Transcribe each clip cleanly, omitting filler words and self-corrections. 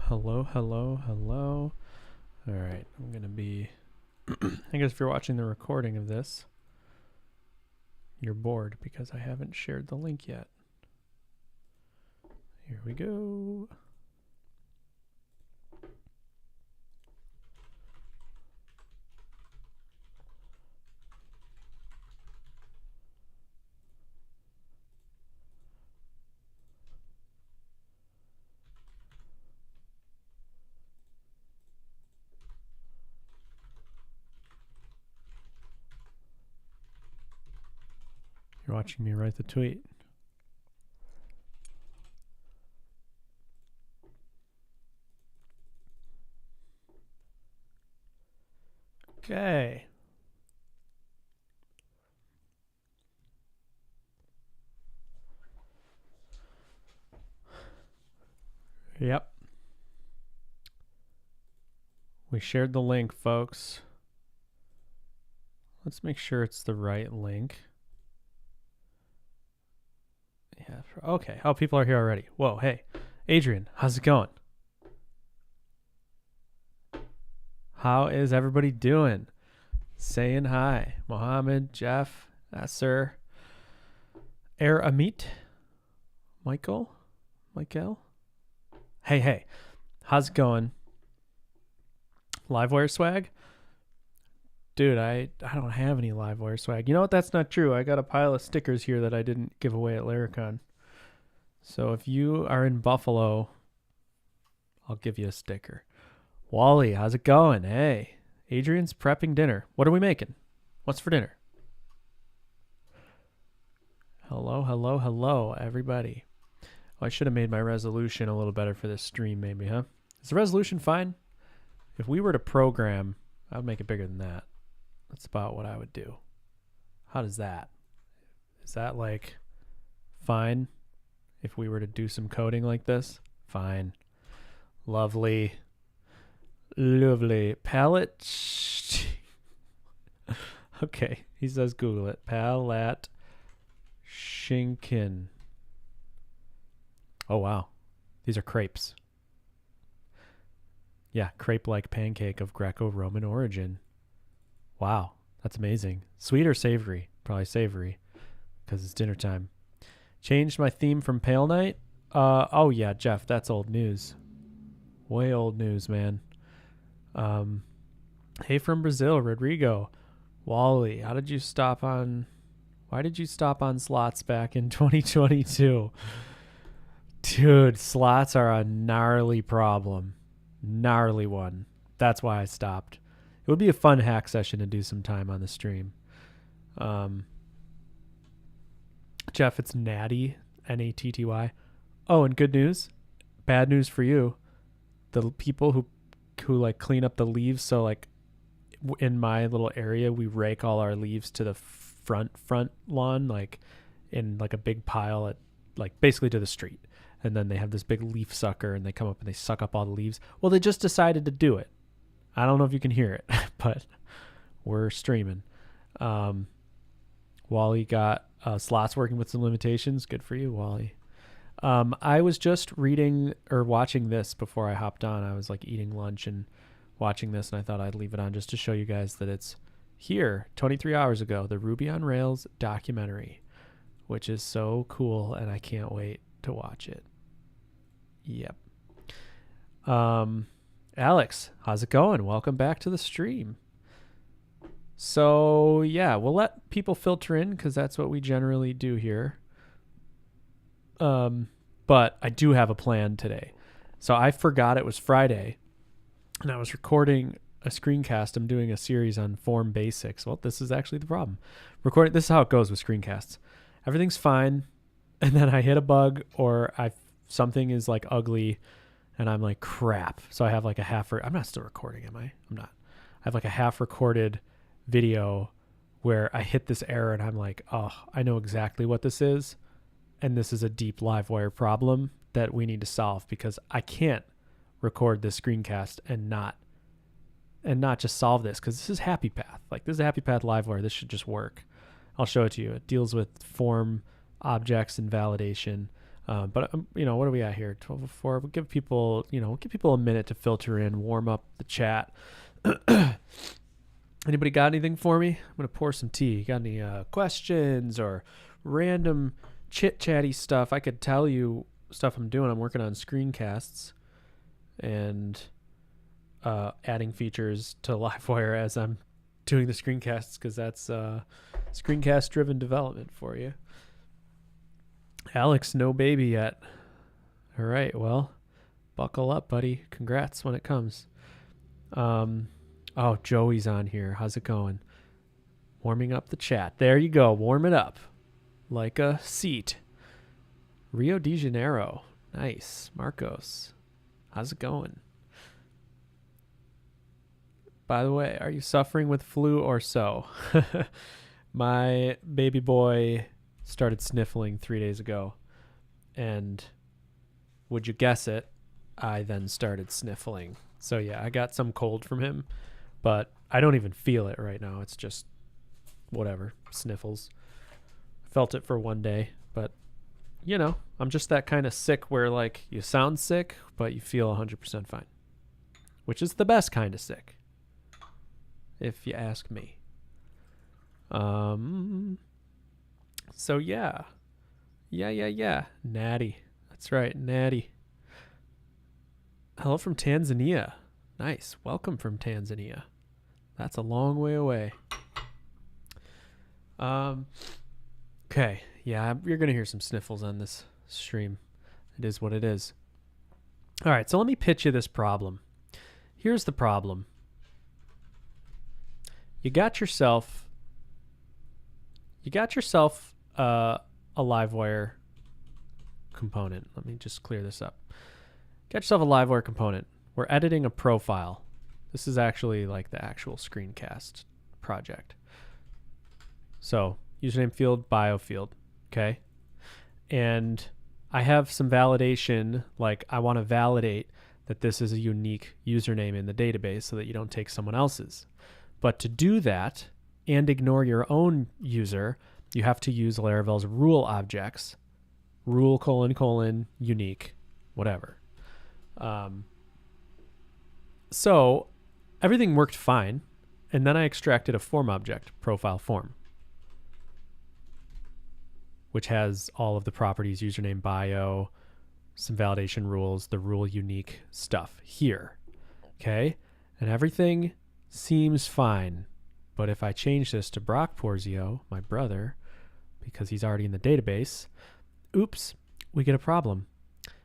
Hello, hello, hello. All right, I'm going to be... I guess if you're watching the recording of this, you're bored because I haven't shared the link yet. Here we go. You're watching me write the tweet. Okay. Yep. We shared the link, folks. Let's make sure it's the right link. Yeah. Okay. Oh, people are here already. Whoa. Hey, Adrian, how's it going? How is everybody doing? Saying hi. Mohammed, Jeff, Nasser, Amit, Michael. Hey. How's it going? Livewire swag? Dude, I don't have any Livewire swag. You know what? That's not true. I got a pile of stickers here that I didn't give away at Laracon. So if you are in Buffalo, I'll give you a sticker. Wally, how's it going? Hey, Adrian's prepping dinner. What are we making? What's for dinner? Hello, everybody. Oh, I should have made my resolution a little better for this stream, maybe, huh? Is the resolution fine? If we were to program, I would make it bigger than that. That's about what I would do. How does that? Is that like fine? If we were to do some coding like this? Fine. Lovely. Palette. Okay, he says Google it. Palette Schinken. Oh, wow. These are crepes. Yeah, crepe-like pancake of Greco-Roman origin. Wow, that's amazing. Sweet or savory? Probably savory, because it's dinner time. Changed my theme from Pale Night? Oh yeah, Jeff, that's old news. Way old news, man. Hey from Brazil, Rodrigo. Wally, why did you stop on slots back in 2022? Dude, slots are a gnarly problem. Gnarly one. That's why I stopped. It would be a fun hack session to do some time on the stream. Jeff, it's Natty, Natty. Oh, and good news, bad news for you. The people who like clean up the leaves. So like in my little area, we rake all our leaves to the front lawn, like in like a big pile at like basically to the street. And then they have this big leaf sucker and they come up and they suck up all the leaves. Well, they just decided to do it. I don't know if you can hear it, but we're streaming. Wally got slots working with some limitations. Good for you, Wally. I was just reading or watching this before I hopped on. I was like eating lunch and watching this, and I thought I'd leave it on just to show you guys that it's here 23 hours ago, the Ruby on Rails documentary, which is so cool, and I can't wait to watch it. Yep. Alex, how's it going? Welcome back to the stream. So yeah, we'll let people filter in because that's what we generally do here. But I do have a plan today. So I forgot it was Friday and I was recording a screencast. I'm doing a series on form basics. Well, this is actually the problem. This is how it goes with screencasts. Everything's fine. And then I hit a bug or something is like ugly and I'm like, crap. So I have like I'm not still recording, am I? I'm not. I have like a half recorded video where I hit this error and I'm like, oh, I know exactly what this is. And this is a deep Livewire problem that we need to solve because I can't record this screencast and not just solve this because this is Happy Path. Like this is a Happy Path Livewire. This should just work. I'll show it to you. It deals with form objects and validation. But what are we at here? 12:04. We'll give people, a minute to filter in, warm up the chat. Anybody got anything for me? I'm gonna pour some tea. Got any questions or random chit-chatty stuff? I could tell you stuff I'm doing. I'm working on screencasts and adding features to Livewire as I'm doing the screencasts, because that's screencast-driven development for you. Alex, no baby yet. All right, well, buckle up, buddy. Congrats when it comes. Oh, Joey's on here. How's it going? Warming up the chat. There you go. Warm it up like a seat. Rio de Janeiro. Nice. Marcos. How's it going? By the way, are you suffering with flu or so? My baby boy started sniffling 3 days ago. And would you guess it? I then started sniffling. So yeah, I got some cold from him, but I don't even feel it right now. It's just whatever, sniffles. Felt it for one day, but I'm just that kind of sick where like you sound sick, but you feel 100% fine, which is the best kind of sick, if you ask me. So yeah. Natty. That's right, Natty. Hello from Tanzania. Nice. Welcome from Tanzania. That's a long way away. Okay. Yeah, you're going to hear some sniffles on this stream. It is what it is. All right, so let me pitch you this problem. Here's the problem. You got yourself a Livewire component. Let me just clear this up. Got yourself a Livewire component. We're editing a profile. This is actually like the actual screencast project. So username field, bio field. Okay. And I have some validation, like I want to validate that this is a unique username in the database so that you don't take someone else's. But to do that and ignore your own user, you have to use Laravel's rule objects, rule : unique, whatever. So everything worked fine. And then I extracted a form object, profile form, which has all of the properties, username, bio, some validation rules, the rule unique stuff here. Okay. And everything seems fine. But if I change this to Brock Porzio, my brother, because he's already in the database, oops, we get a problem.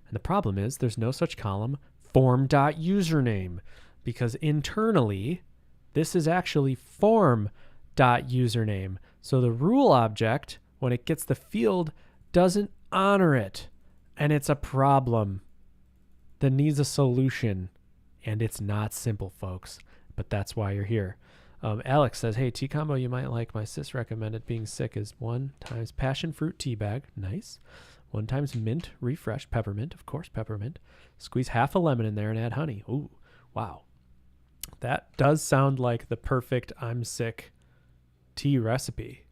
And the problem is there's no such column, form.username, because internally, this is actually form.username. So the rule object, when it gets the field, doesn't honor it. And it's a problem that needs a solution. And it's not simple, folks. But that's why you're here. Alex says, hey, tea combo you might like. My sis recommended being sick is 1 times passion fruit tea bag. Nice. 1 times mint refresh. Peppermint, of course, peppermint. Squeeze half a lemon in there and add honey. Ooh, wow. That does sound like the perfect I'm sick tea recipe.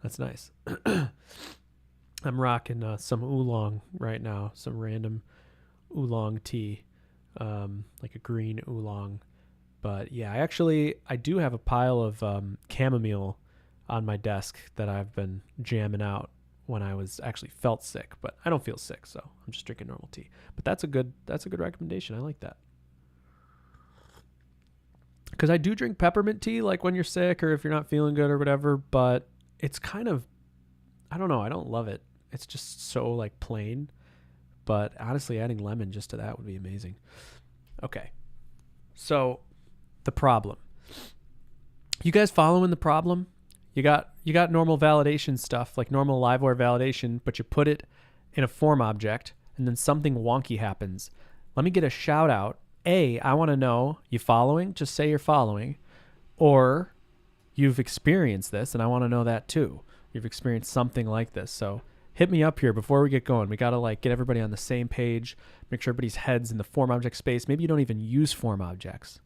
That's nice. I'm rocking some oolong right now, some random oolong tea, like a green oolong. But yeah, I do have a pile of chamomile on my desk that I've been jamming out when I was actually felt sick, but I don't feel sick, so I'm just drinking normal tea. But that's a good recommendation. I like that. Because I do drink peppermint tea, like when you're sick or if you're not feeling good or whatever, but it's kind of, I don't know, I don't love it. It's just so like plain. But honestly, adding lemon just to that would be amazing. Okay. So the problem. You guys following the problem? You got normal validation stuff, like normal Livewire validation, but you put it in a form object and then something wonky happens. Let me get a shout out. I want to know, you following? Just say you're following. Or you've experienced this, and I want to know that too. You've experienced something like this. So hit me up here before we get going. We got to like get everybody on the same page, make sure everybody's head's in the form object space. Maybe you don't even use form objects.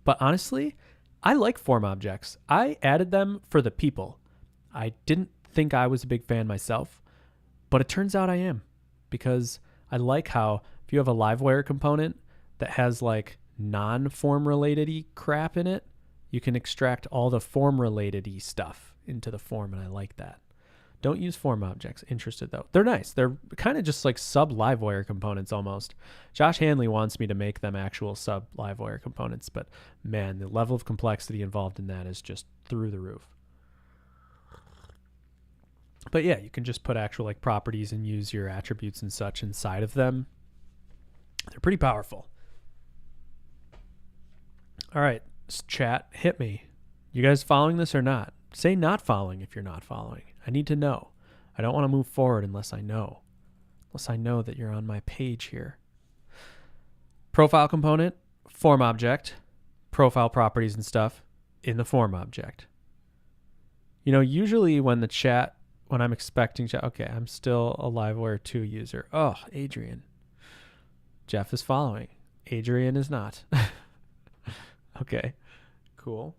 But honestly, I like form objects. I added them for the people. I didn't think I was a big fan myself, but it turns out I am. because I like how if you have a Livewire component that has like non-form related-y crap in it, you can extract all the form related-y stuff into the form, and I like that. Don't use form objects. Interested though. They're nice. They're kind of just like sub Livewire components almost. Josh Hanley wants me to make them actual sub Livewire components, but man, the level of complexity involved in that is just through the roof. But yeah, you can just put actual like properties and use your attributes and such inside of them. They're pretty powerful. All right, chat, hit me. You guys following this or not? Say not following if you're not following. I need to know. I don't want to move forward unless I know. Unless I know that you're on my page here. Profile component, form object, profile properties and stuff in the form object. You know, usually when I'm expecting chat, okay, I'm still a Livewire 2 user. Oh, Adrian. Jeff is following. Adrian is not. Okay, cool.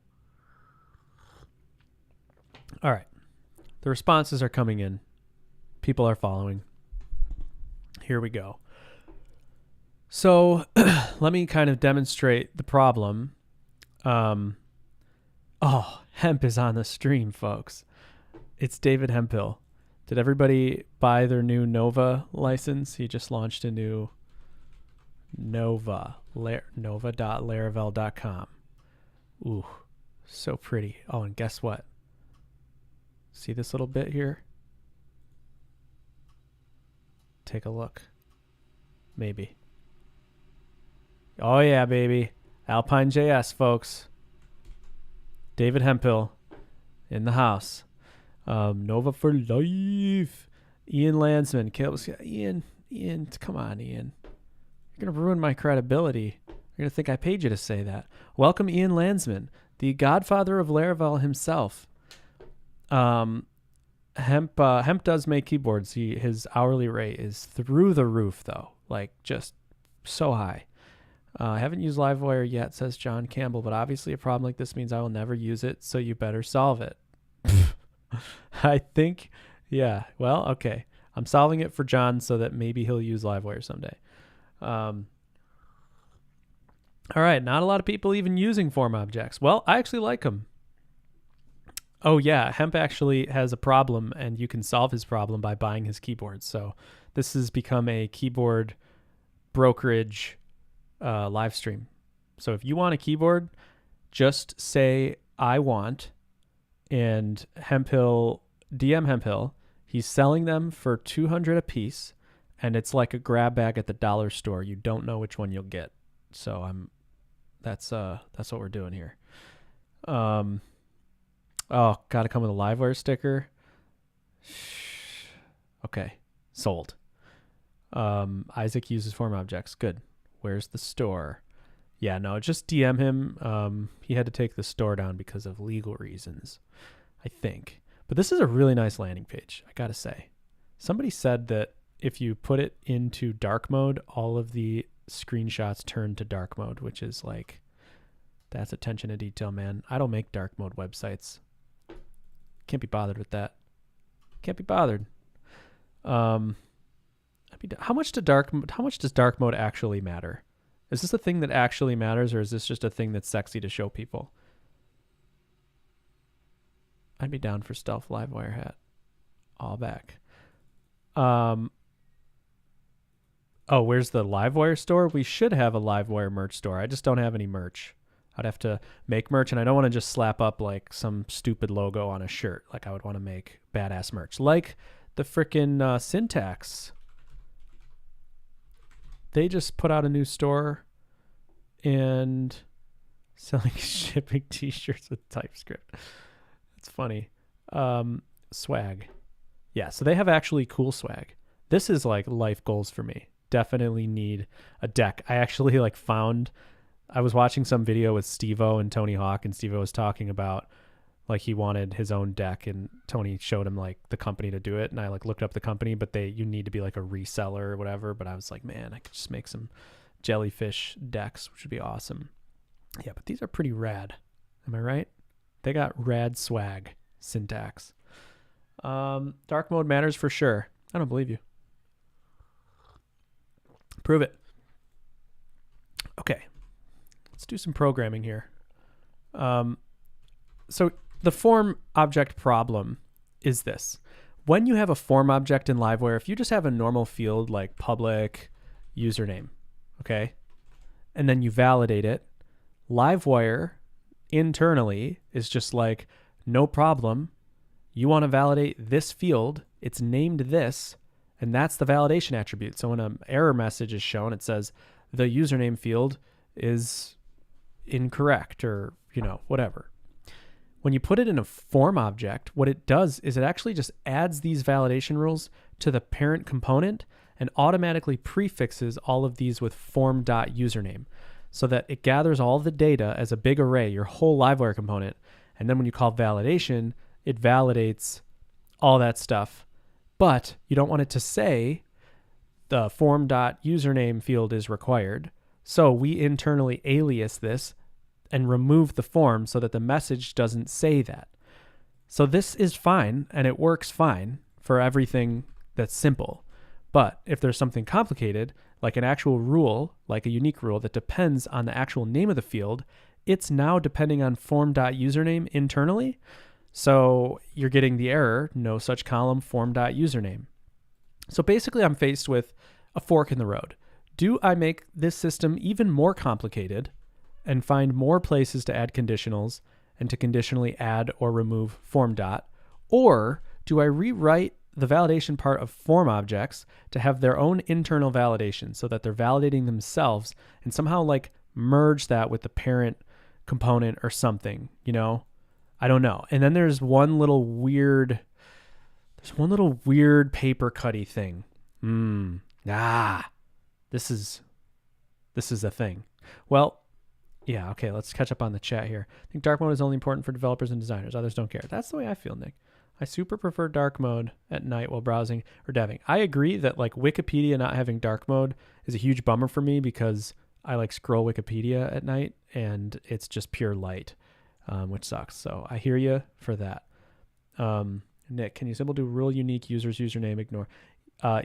All right. The responses are coming in. People are following. Here we go. So let me kind of demonstrate the problem. Oh, Hemp is on the stream, folks. It's David Hempill. Did everybody buy their new Nova license? He just launched a new nova.laravel.com. Ooh, so pretty. Oh, and guess what? See this little bit here? Take a look. Maybe. Oh yeah, baby. Alpine JS, folks. David Hempill in the house. Nova for life. Ian Landsman. Ian, come on, Ian. You're going to ruin my credibility. You're going to think I paid you to say that. Welcome, Ian Landsman, the godfather of Laravel himself. Hemp does make keyboards. His hourly rate is through the roof, though. Like, just so high. I haven't used Livewire yet, says John Campbell, but obviously a problem like this means I will never use it, so you better solve it. I think, yeah, well, okay. I'm solving it for John so that maybe he'll use Livewire someday. All right, not a lot of people even using form objects. Well, I actually like them. Oh, yeah, Hemp actually has a problem, and you can solve his problem by buying his keyboards. So this has become a keyboard brokerage live stream. So if you want a keyboard, just say, I want, and Hempill, DM Hempill, he's selling them for $200 a piece, and it's like a grab bag at the dollar store. You don't know which one you'll get. So that's what we're doing here. Oh, gotta come with a Livewire sticker. Okay, sold. Isaac uses form objects. Good. Where's the store? Yeah, no, just DM him. He had to take the store down because of legal reasons, I think. But this is a really nice landing page, I gotta say. Somebody said that if you put it into dark mode, all of the screenshots turn to dark mode, which is like, that's attention to detail, man. I don't make dark mode websites. Can't be bothered with that. Can't be bothered. How much does dark mode actually matter? Is this a thing that actually matters, or is this just a thing that's sexy to show people? I'd be down for stealth Livewire hat. All back. Oh, where's the Livewire store? We should have a Livewire merch store. I just don't have any merch. I'd have to make merch, and I don't want to just slap up like some stupid logo on a shirt. Like, I would want to make badass merch. Like the frickin' Syntax. They just put out a new store and selling shipping t-shirts with TypeScript. That's funny. Swag. Yeah, so they have actually cool swag. This is like life goals for me. Definitely need a deck. I actually I was watching some video with Steve-O and Tony Hawk, and Steve-O was talking about like he wanted his own deck, and Tony showed him like the company to do it, and I like looked up the company, but you need to be like a reseller or whatever. But I was like, man, I could just make some jellyfish decks, which would be awesome. Yeah, but these are pretty rad. Am I right? They got rad swag. Syntax. Dark mode matters for sure. I don't believe you. Prove it. Okay, let's do some programming here. So the form object problem is this. When you have a form object in Livewire, if you just have a normal field like public username, okay, and then you validate it, Livewire internally is just like, no problem. You want to validate this field. It's named this, and that's the validation attribute. So when an error message is shown, it says the username field is incorrect or, whatever. When you put it in a form object, what it does is it actually just adds these validation rules to the parent component and automatically prefixes all of these with form.username so that it gathers all the data as a big array, your whole Livewire component. And then when you call validation, it validates all that stuff. But you don't want it to say the form.username field is required. So we internally alias this and remove the form so that the message doesn't say that. So this is fine and it works fine for everything that's simple. But if there's something complicated, like an actual rule, like a unique rule that depends on the actual name of the field, it's now depending on form.username internally. So you're getting the error, no such column form.username. So basically I'm faced with a fork in the road. Do I make this system even more complicated and find more places to add conditionals and to conditionally add or remove form dot? Or do I rewrite the validation part of form objects to have their own internal validation so that they're validating themselves and somehow like merge that with the parent component or something, I don't know. And then there's one little weird paper cutty thing. This is a thing. Well, yeah, okay, let's catch up on the chat here. I think dark mode is only important for developers and designers. Others don't care. That's the way I feel, Nick. I super prefer dark mode at night while browsing or deving. I agree that like Wikipedia not having dark mode is a huge bummer for me because I like scroll Wikipedia at night and it's just pure light, which sucks. So I hear you for that. Nick, can you simply do rule unique users username ignore?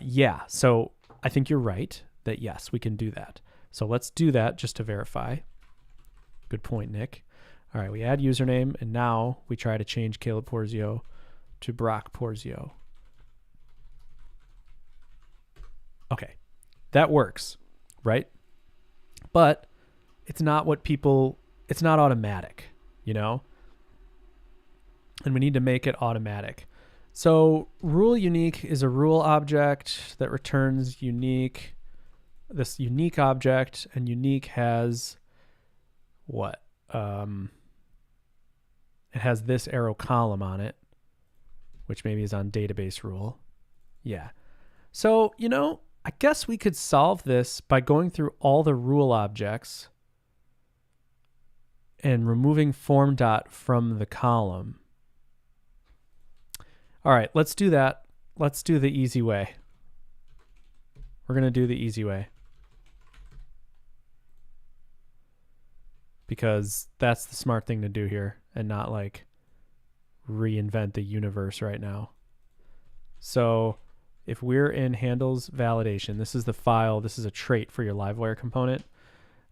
Yeah, so I think you're right that yes, we can do that. So let's do that just to verify. Good point, Nick. All right, we add username, and now we try to change Caleb Porzio to Brock Porzio. Okay, that works, right? But it's not it's not automatic, And we need to make it automatic. So rule unique is a rule object that returns unique, this unique object, and unique has what? It has this arrow column on it, which maybe is on database rule. Yeah. So, I guess we could solve this by going through all the rule objects and removing form dot from the column. All right, let's do that. Let's do the easy way. We're going to do the easy way. Because that's the smart thing to do here and not like reinvent the universe right now. So if we're in handles validation, this is the file, this is a trait for your Livewire component.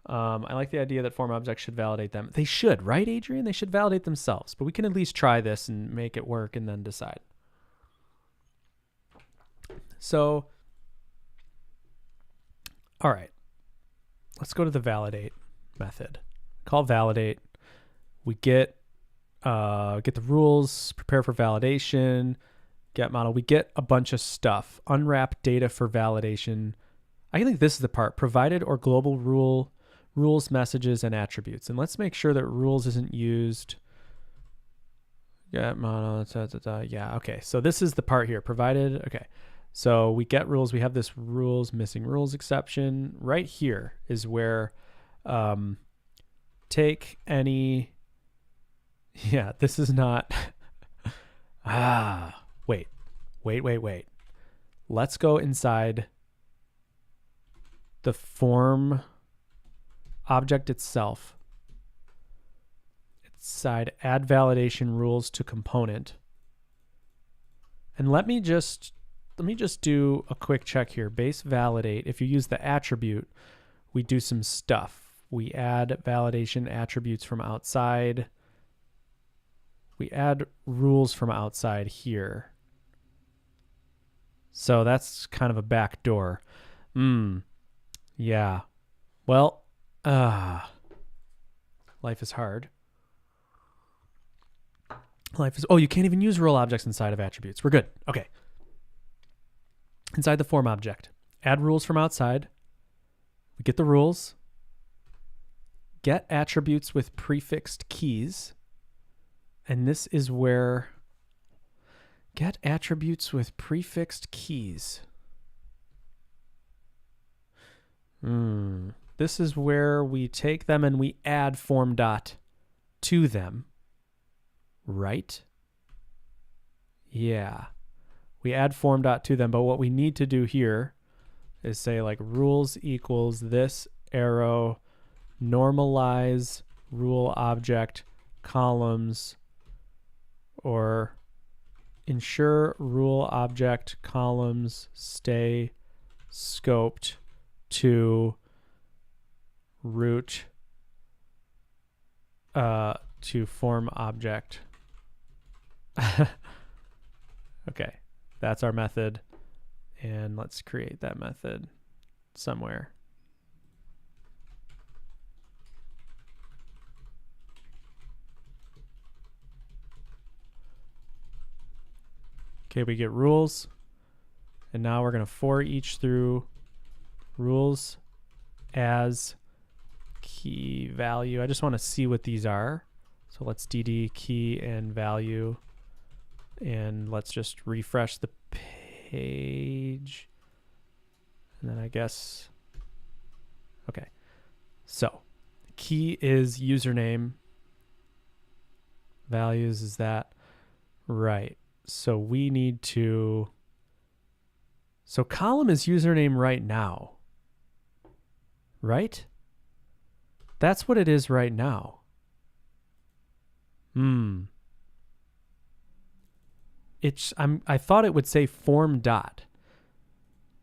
I like the idea that form objects should validate them. They should, right, Adrian? They should validate themselves, but we can at least try this and make it work and then decide. So, all right, let's go to the validate method. Call validate. We get the rules, prepare for validation, get model. We get a bunch of stuff. Unwrap data for validation. I think this is the part. Provided or global rules, messages, and attributes. And let's make sure that rules isn't used. Get model. Yeah. Okay. So this is the part here. Provided. Okay. So we get rules. We have this rules missing rules exception. Right here is where take any. Yeah, this is not. Wait. Let's go inside the form object itself. Inside add validation rules to component. And let me just let me just do a quick check here. Base validate. If you use the attribute, we do some stuff. We add validation attributes from outside. We add rules from outside here. So that's kind of a back door. Yeah. Well, life is hard. Oh, you can't even use rule objects inside of attributes. We're good. Okay. Inside the form object, add rules from outside. We get the rules. Get attributes with prefixed keys. And this is where get attributes with prefixed keys. This is where we take them and we add form dot to them. Right? Yeah. We add form dot to them, but what we need to do here is say like rules equals this arrow normalize rule object columns or ensure rule object columns stay scoped to root to form object. Okay, that's our method, and let's create that method somewhere. Okay, we get rules, and now we're going to for each through rules as key value. I just want to see what these are. So let's dd key and value, and let's just refresh the page. And then I guess, okay. So key is username. Values is that. Right. So we need to, so column is username right now. Right? That's what it is right now. I thought it would say form dot.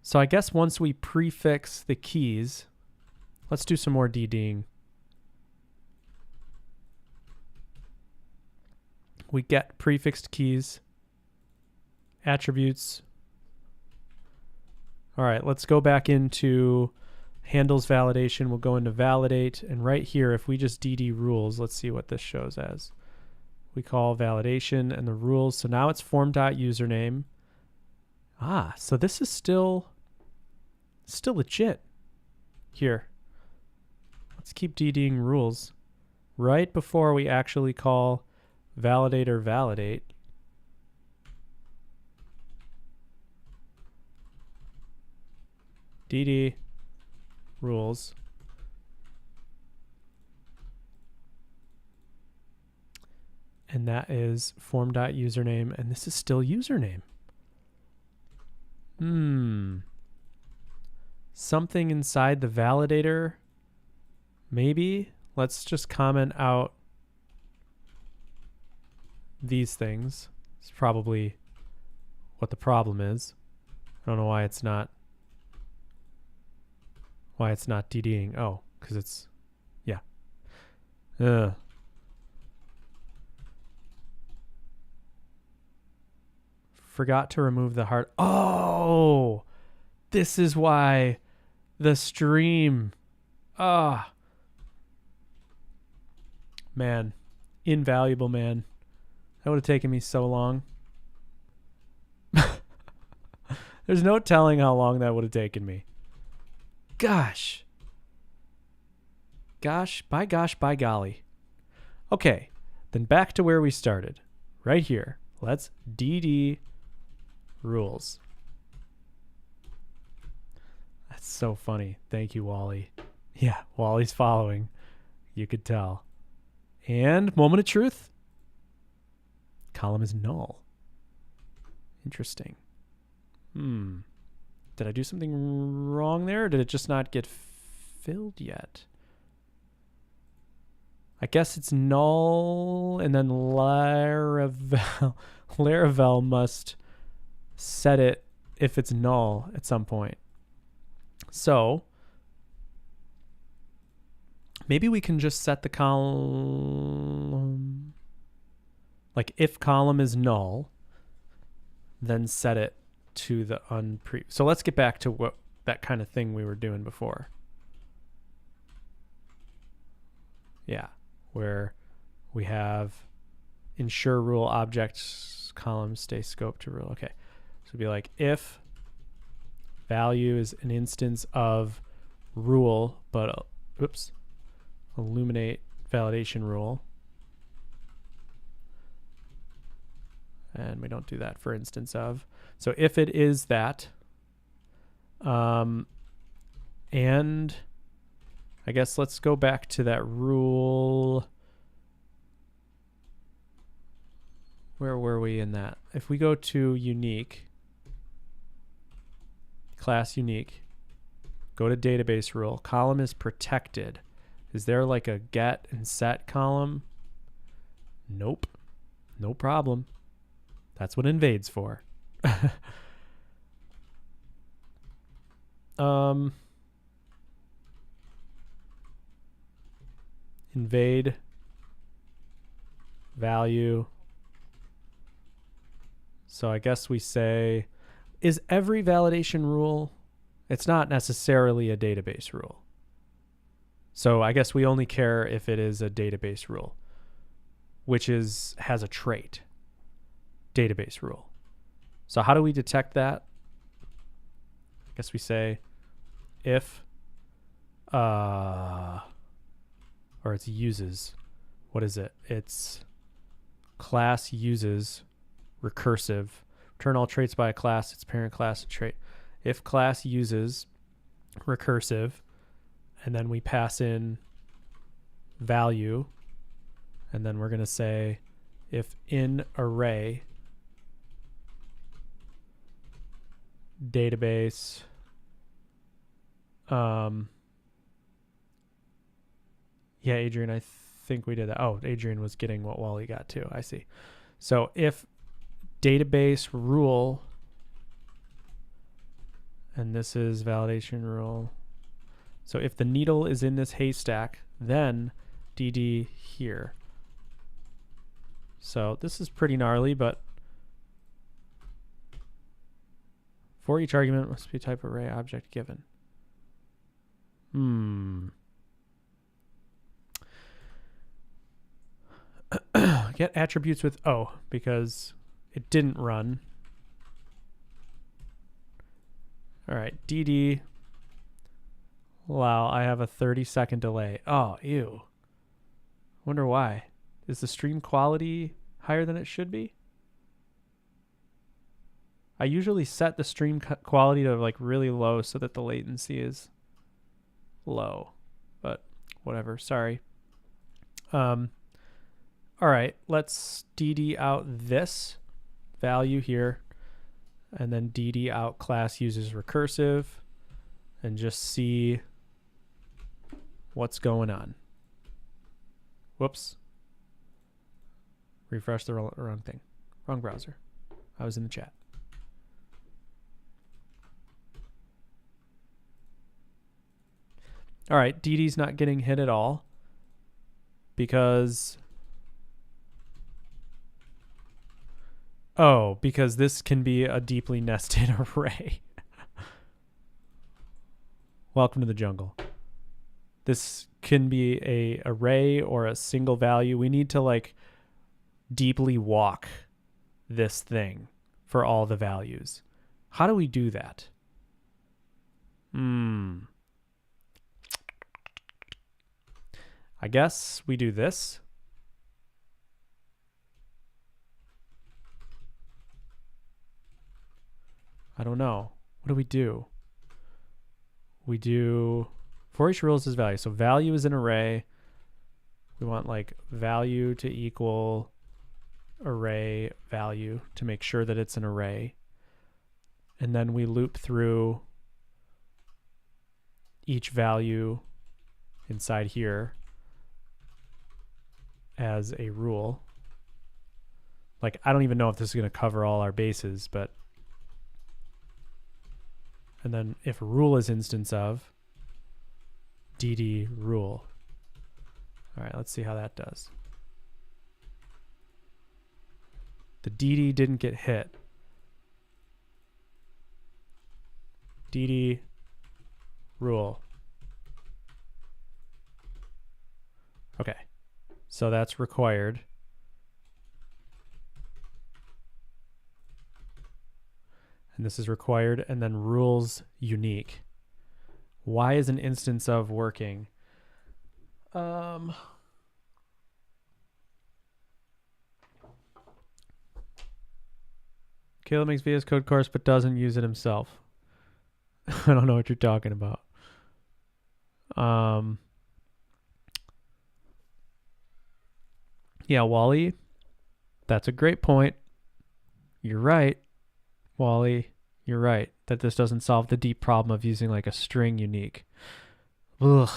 So I guess once we prefix the keys, let's do some more DDing. We get prefixed keys, attributes. All right, let's go back into handles validation. We'll go into validate, and right here, if we just DD rules, let's see what this shows as. We call validation and the rules. So now it's form.username. So this is still legit here. Let's keep DDing rules right before we actually call validate or validate. DD rules. And that is form.username, and this is still username. Something inside the validator, maybe. Let's just comment out these things. It's probably what the problem is. I don't know why it's not DDing. Oh, because it's, yeah. Forgot to remove the heart. Oh, this is why the stream. Man, invaluable, man. That would have taken me so long. There's no telling how long that would have taken me. Gosh, by golly. Okay, then back to where we started. Right here. Let's DD rules. That's so funny. Thank you, Wally. Yeah, Wally's following. You could tell. And moment of truth. Column is null. Interesting. Did I do something wrong there? Or did it just not get filled yet? I guess it's null, and then Laravel must set it if it's null at some point. So maybe we can just set the column, like if column is null, then set it to the unpre. So let's get back to what that kind of thing we were doing before. Yeah, where we have ensure rule objects column stay scope to rule. Okay, so it'd be like if value is an instance of rule, but oops, illuminate validation rule. And we don't do that for instance of. So if it is that, and I guess let's go back to that rule. Where were we in that? If we go to unique, class unique, go to database rule, column is protected. Is there like a get and set column? Nope. No problem. That's what invade's for. Invade value. So I guess we say, is every validation rule? It's not necessarily a database rule. So I guess we only care if it is a database rule, which has a trait, database rule. So how do we detect that? I guess we say if, or it's uses, what is it? It's class uses recursive. Return all traits by a class, its parent class, a trait. If class uses recursive, and then we pass in value, and then we're going to say if in array database yeah, Adrian, I think we did that. Oh, Adrian was getting what Wally got too. I see. So if database rule, and this is validation rule. So if the needle is in this haystack, then DD here. So this is pretty gnarly, but for each argument must be type array object given. Get attributes with O because it didn't run. All right, DD. Wow, I have a 30-second delay. Oh, ew. Wonder why. Is the stream quality higher than it should be? I usually set the stream quality to like really low so that the latency is low, but whatever. Sorry. All right, let's DD out this value here, and then DD out class uses recursive, and just see what's going on. Whoops. Refresh the wrong thing. Wrong browser. I was in the chat. All right, DD's not getting hit at all because because this can be a deeply nested array. Welcome to the jungle. This can be a array or a single value. We need to like deeply walk this thing for all the values. How do we do that? I guess we do this. I don't know. What do we do? We do for each rules is value. So value is an array. We want like value to equal array value to make sure that it's an array. And then we loop through each value inside here as a rule. Like, I don't even know if this is going to cover all our bases, but and then if rule is instance of, dd rule. All right, let's see how that does. The dd didn't get hit. dd rule. Okay, so that's required. And this is required, and then rules unique. Why is an instance of working? Caleb makes VS Code course but doesn't use it himself. I don't know what you're talking about. Yeah, Wally, that's a great point. You're right, Wally. You're right that this doesn't solve the deep problem of using like a string unique. Ugh.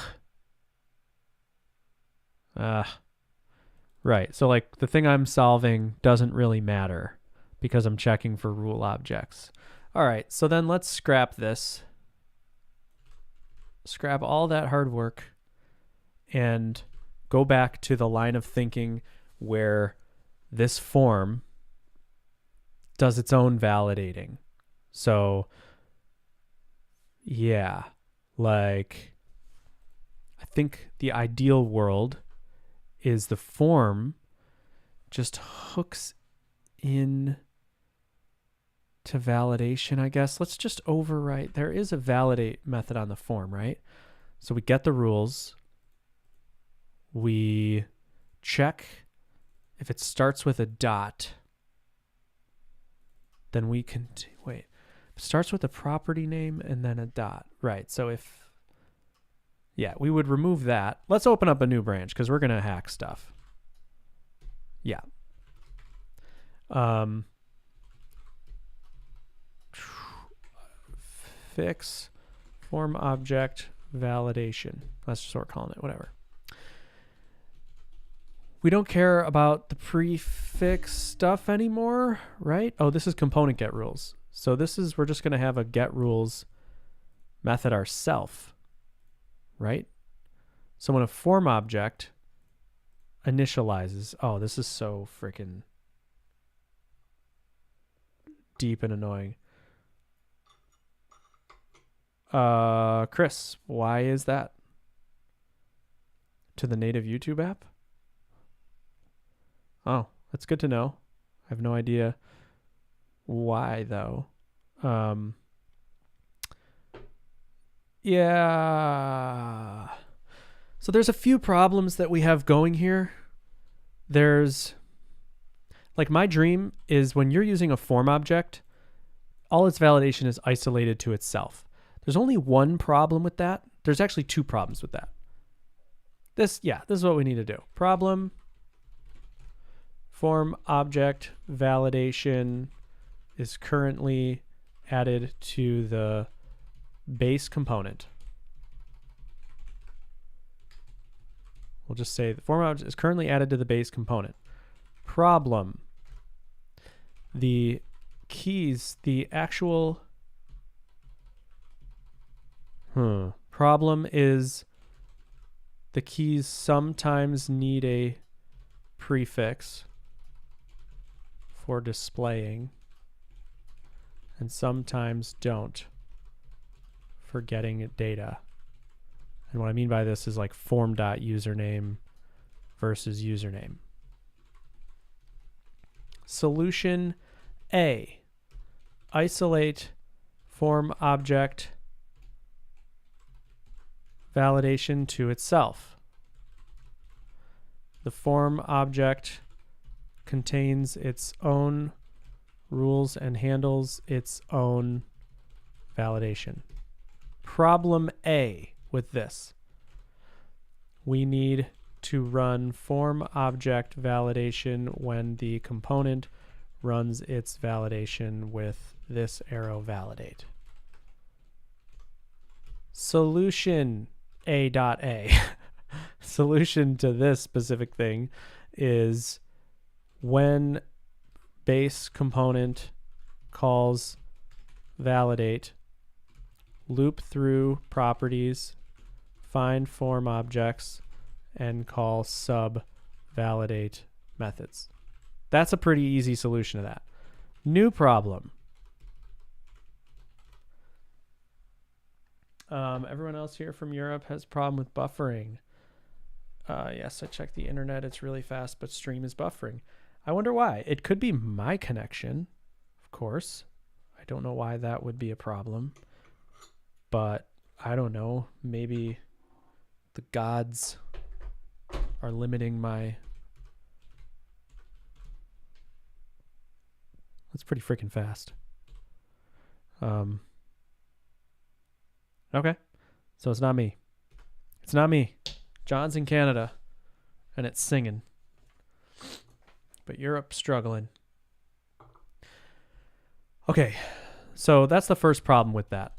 Right. So like the thing I'm solving doesn't really matter because I'm checking for rule objects. All right. So then let's scrap this. Scrap all that hard work and go back to the line of thinking where this form does its own validating. So yeah, like I think the ideal world is the form just hooks in to validation, I guess. Let's just overwrite. There is a validate method on the form, right? So we get the rules. We check if it starts with a dot. Then we can, wait, it starts with a property name and then a dot. Right, so if, yeah, we would remove that. Let's open up a new branch because we're going to hack stuff. Yeah. Fix form object validation. That's just what we're calling it, whatever. We don't care about the prefix stuff anymore, right? Oh, this is component get rules. So this is, we're just going to have a get rules method ourself, right? So when a form object initializes, oh, this is so freaking deep and annoying. Chris, why is that? To the native YouTube app? Oh, that's good to know. I have no idea why though. Yeah. So there's a few problems that we have going here. There's, like, my dream is when you're using a form object, all its validation is isolated to itself. There's only one problem with that. There's actually two problems with that. This is what we need to do. Problem, form object validation is currently added to the base component. We'll just say the form object is currently added to the base component. Problem, the keys, the actual problem is the keys sometimes need a prefix for displaying and sometimes don't for getting data. And what I mean by this is like form.username versus username. Solution A, isolate form object validation to itself. The form object contains its own rules and handles its own validation. Problem A with this. We need to run form object validation when the component runs its validation with this arrow validate. Solution A.A. Solution to this specific thing is when base component calls validate, loop through properties, find form objects, and call sub validate methods. That's a pretty easy solution to that. New problem. Everyone else here from Europe has a problem with buffering. Yes, I checked the internet. It's really fast, but stream is buffering. I wonder why. It could be my connection, of course. I don't know why that would be a problem. But I don't know. Maybe the gods are limiting my... That's pretty freaking fast. Okay. So it's not me. It's not me. John's in Canada, and it's singing. But Europe's struggling. Okay. So that's the first problem with that.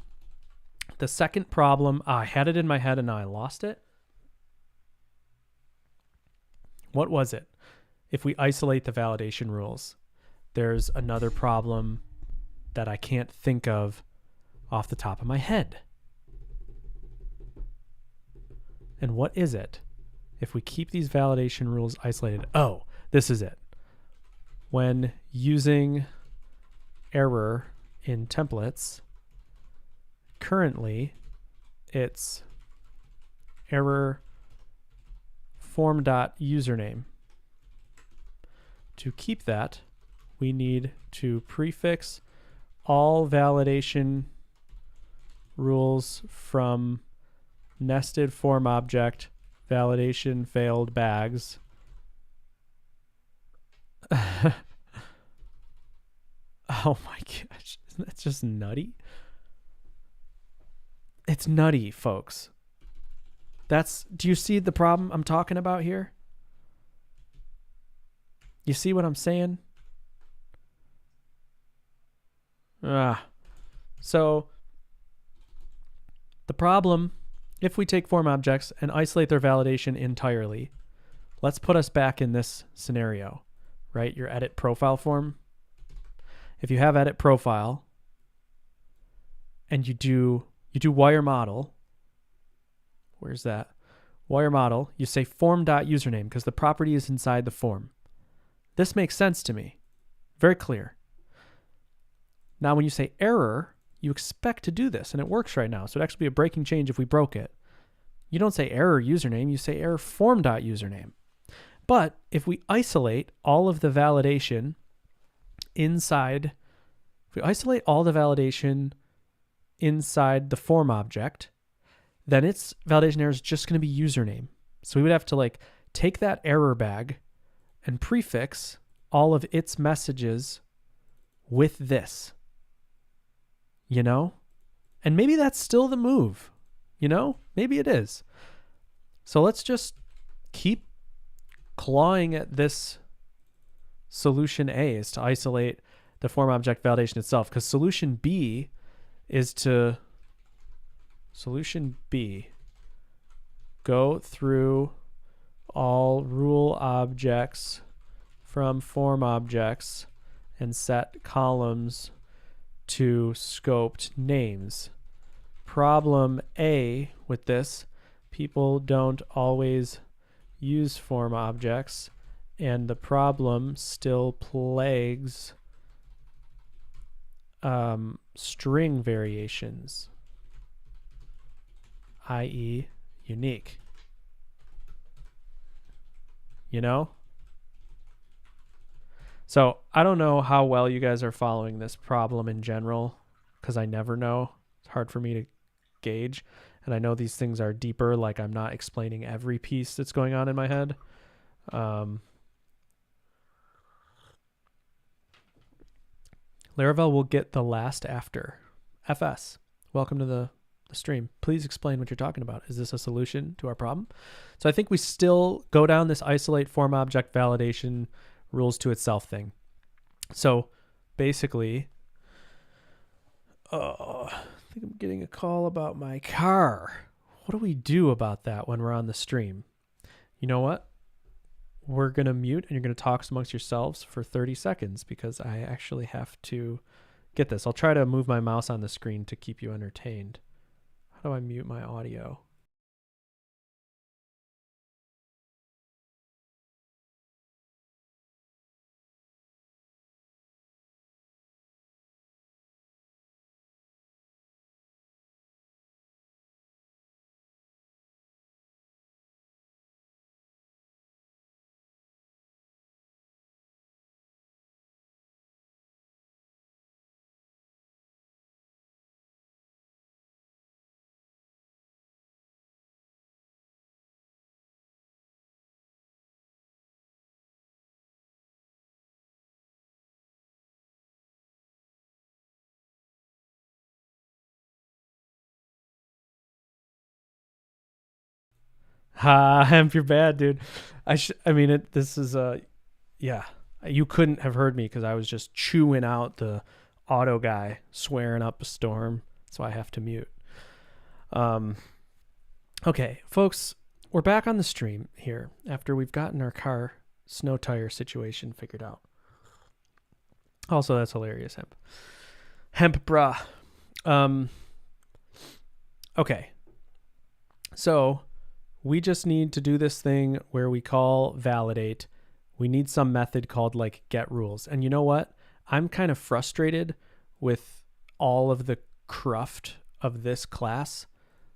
The second problem, I had it in my head and now I lost it. What was it? If we isolate the validation rules, there's another problem that I can't think of off the top of my head. And what is it? If we keep these validation rules isolated, oh, this is it. When using error in templates, currently it's error form.username. To keep that, we need to prefix all validation rules from nested form object validation failed bags. Oh my gosh, isn't that just nutty? It's nutty, folks. Do you see the problem I'm talking about here? You see what I'm saying? So the problem, if we take form objects and isolate their validation entirely, let's put us back in this scenario, right? Your edit profile form. If you have edit profile and you do wire model, where's that? Wire model, you say form.username because the property is inside the form. This makes sense to me. Very clear. Now, when you say error, you expect to do this, and it works right now. So it'd actually be a breaking change if we broke it. You don't say error username, you say error form.username. But if we isolate all of the validation inside, if we isolate all the validation inside the form object, then its validation error is just going to be username. So we would have to take that error bag and prefix all of its messages with this, And maybe that's still the move, Maybe it is. So let's just keep clawing at this solution A, is to isolate the form object validation itself, because solution B is to go through all rule objects from form objects and set columns to scoped names. Problem A with this, people don't always use form objects, and the problem still plagues string variations, i.e. unique. So I don't know how well you guys are following this problem in general, because I never know. It's hard for me to gauge. And I know these things are deeper, like I'm not explaining every piece that's going on in my head. Laravel will get the last after. FS, welcome to the stream. Please explain what you're talking about. Is this a solution to our problem? So I think we still go down this isolate form object validation rules to itself thing. So basically, I think I'm getting a call about my car. What do we do about that when we're on the stream? You know what? We're going to mute and you're going to talk amongst yourselves for 30 seconds because I actually have to get this. I'll try to move my mouse on the screen to keep you entertained. How do I mute my audio? Ha, hemp, you're bad, dude. I mean, this is yeah. You couldn't have heard me because I was just chewing out the auto guy swearing up a storm, so I have to mute. Okay, folks, we're back on the stream here after we've gotten our car snow tire situation figured out. Also, that's hilarious, hemp. Hemp, brah. Okay. So we just need to do this thing where we call validate. We need some method called like get rules. And you know what? I'm kind of frustrated with all of the cruft of this class.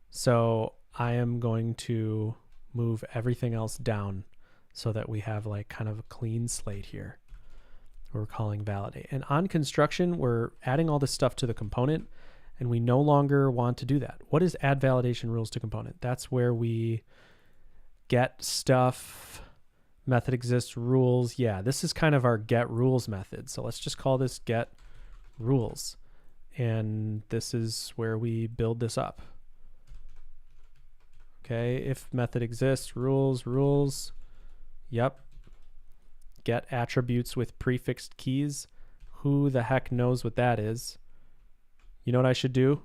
So I am going to move everything else down so that we have like kind of a clean slate here. We're calling validate. And on construction, we're adding all this stuff to the component and we no longer want to do that. What is add validation rules to component? That's where we get stuff, method exists, rules. Yeah, this is kind of our get rules method. So let's just call this get rules. And this is where we build this up. Okay, if method exists, rules. Yep. Get attributes with prefixed keys. Who the heck knows what that is? You know what I should do?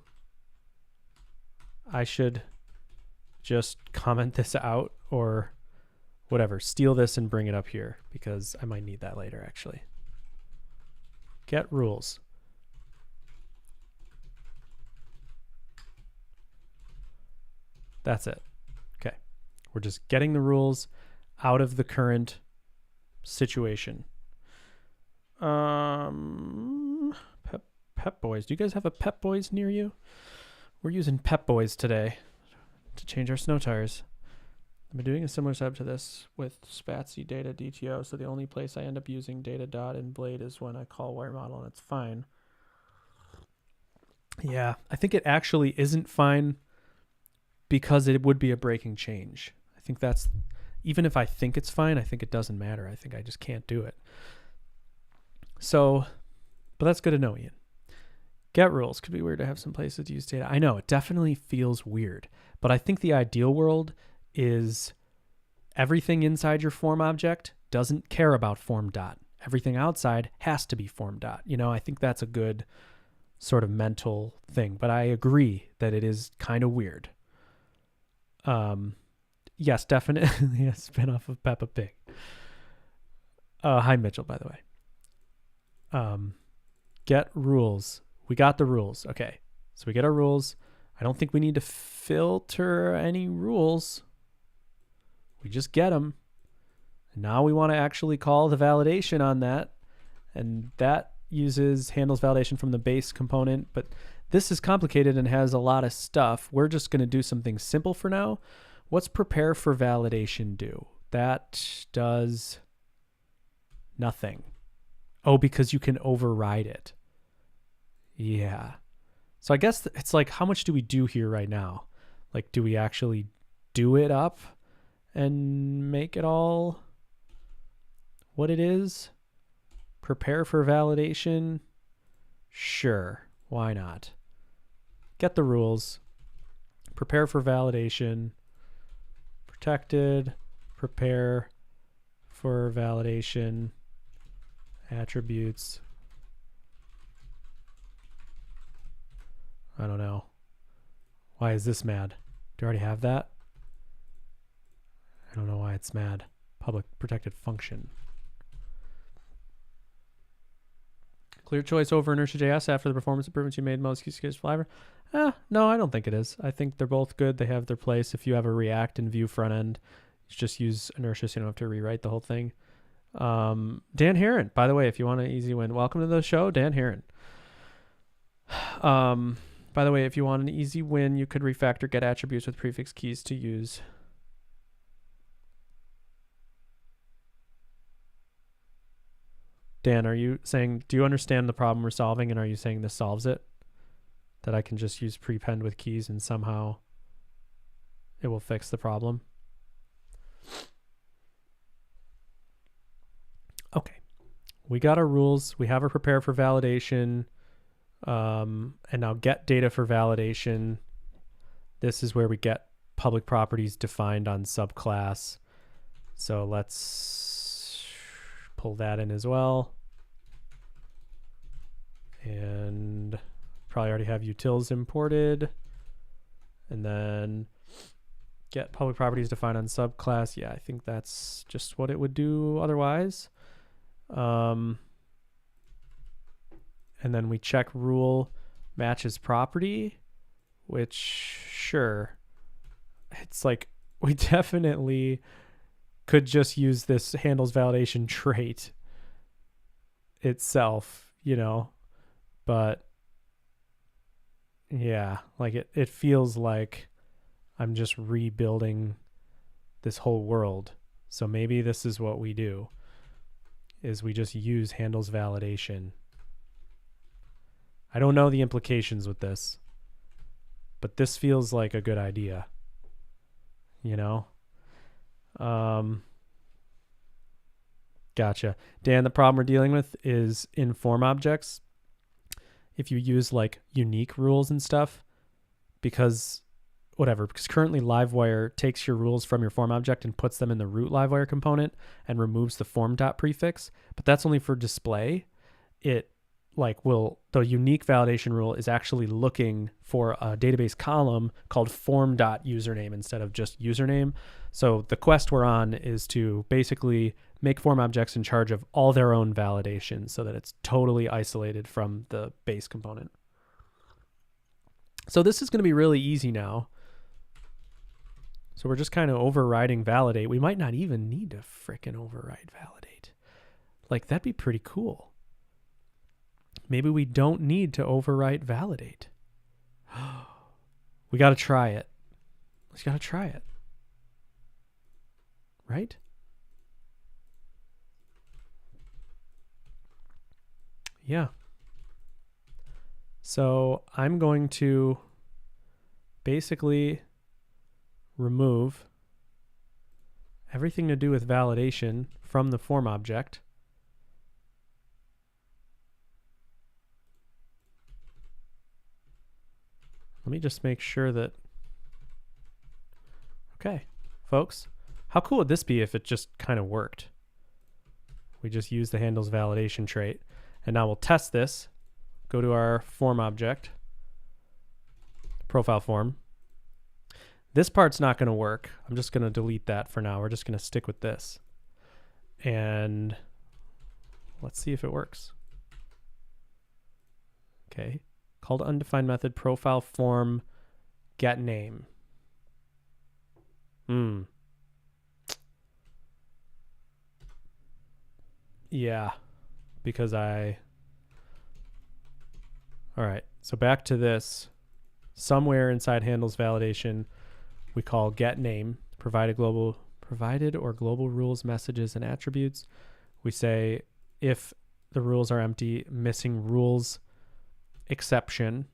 I should just comment this out or whatever. Steal this and bring it up here because I might need that later actually. Get rules. That's it. Okay. We're just getting the rules out of the current situation. Pep Boys. Do you guys have a Pep Boys near you? We're using Pep Boys today to change our snow tires. I've been doing a similar setup to this with Spatsy data DTO. So the only place I end up using data dot and blade is when I call wire model and it's fine. Yeah, I think it actually isn't fine because it would be a breaking change. I think that's, even if I think it's fine, I think it doesn't matter. I think I just can't do it. So, but that's good to know, Ian. Get rules. Could be weird to have some places to use data. I know, it definitely feels weird. But I think the ideal world is everything inside your form object doesn't care about form dot. Everything outside has to be form dot. You know, I think that's a good sort of mental thing. But I agree that it is kind of weird. Yes, definitely a spinoff of Peppa Pig. Hi, Mitchell, by the way. Get rules. We got the rules. Okay, so we get our rules. I don't think we need to filter any rules. We just get them. And now we want to actually call the validation on that. And that handles validation from the base component. But this is complicated and has a lot of stuff. We're just going to do something simple for now. What's prepare for validation do? That does nothing. Oh, because you can override it. Yeah. So I guess it's like, how much do we do here right now? Like, do we actually do it up and make it all what it is? Prepare for validation? Sure. Why not? Get the rules. Prepare for validation. Protected. Prepare for validation. Attributes. I don't know. Why is this mad? Do I already have that? I don't know why it's mad. Public protected function. Clear choice over inertia.js after the performance improvements you made most use cases for Livewire? No, I don't think it is. I think they're both good. They have their place. If you have a React and Vue front end, you just use inertia so you don't have to rewrite the whole thing. Dan Heron, by the way, if you want an easy win, welcome to the show, Dan Heron. By the way, if you want an easy win, you could refactor get attributes with prefix keys to use. Dan, are you saying, do you understand the problem we're solving, and are you saying this solves it? That I can just use prepend with keys and somehow it will fix the problem? Okay. We got our rules. We have our prepare for validation. And now get data for validation. This is where we get public properties defined on subclass. So let's pull that in as well. And probably already have utils imported. And then get public properties defined on subclass. Yeah, I think that's just what it would do otherwise. And then we check rule matches property, which sure, it's like we definitely could just use this handles validation trait itself, you know, but yeah, like it feels like I'm just rebuilding this whole world. So maybe this is what we do, is we just use handles validation. I don't know the implications with this, but this feels like a good idea, you know? Gotcha. Dan, the problem we're dealing with is in form objects. If you use like unique rules and stuff, because currently Livewire takes your rules from your form object and puts them in the root Livewire component and removes the form.prefix, but that's only for display. It the unique validation rule is actually looking for a database column called form.username instead of just username. So the quest we're on is to basically make form objects in charge of all their own validation so that it's totally isolated from the base component. So this is going to be really easy now. So we're just kind of overriding validate. We might not even need to frickin' override validate. Like, that'd be pretty cool. Maybe we don't need to overwrite validate. We got to try it. We got to try it. Right? Yeah. So I'm going to basically remove everything to do with validation from the form object. Let me just make sure that... Okay, folks. How cool would this be if it just kind of worked? We just use the handles validation trait. And now we'll test this. Go to our form object. Profile form. This part's not going to work. I'm just going to delete that for now. We're just going to stick with this. And let's see if it works. Okay. Called undefined method profile form get name. Yeah, because all right, so back to this. Somewhere inside handles validation, we call get name, provided or global rules, messages, and attributes. We say if the rules are empty, missing rules exception,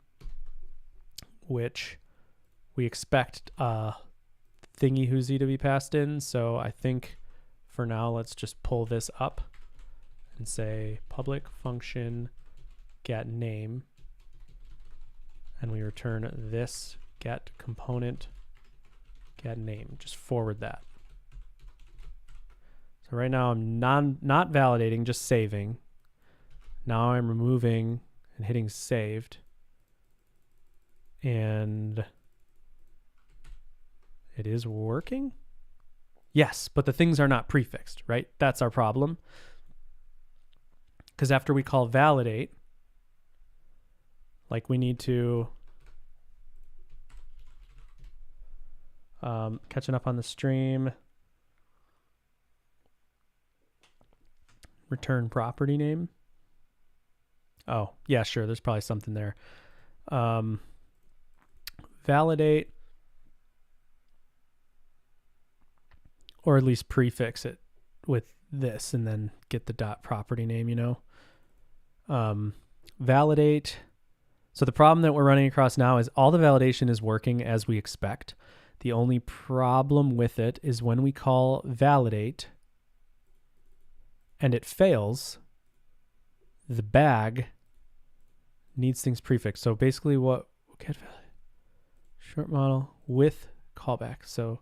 which we expect thingy whoozy to be passed in. So I think for now, let's just pull this up and say public function get name, and we return this get component get name. Just forward that. So right now I'm not validating, just saving. Now I'm removing and hitting saved, and it is working. Yes, but the things are not prefixed, right? That's our problem. Because after we call validate, Like we need to catching up on the stream. Return property name. Oh, yeah, sure. There's probably something there. Validate, or at least prefix it with this and then get the dot property name, you know. Validate. So the problem that we're running across now is all the validation is working as we expect. The only problem with it is when we call validate and it fails, the bag needs things prefixed. So basically what get validate short model with callback. So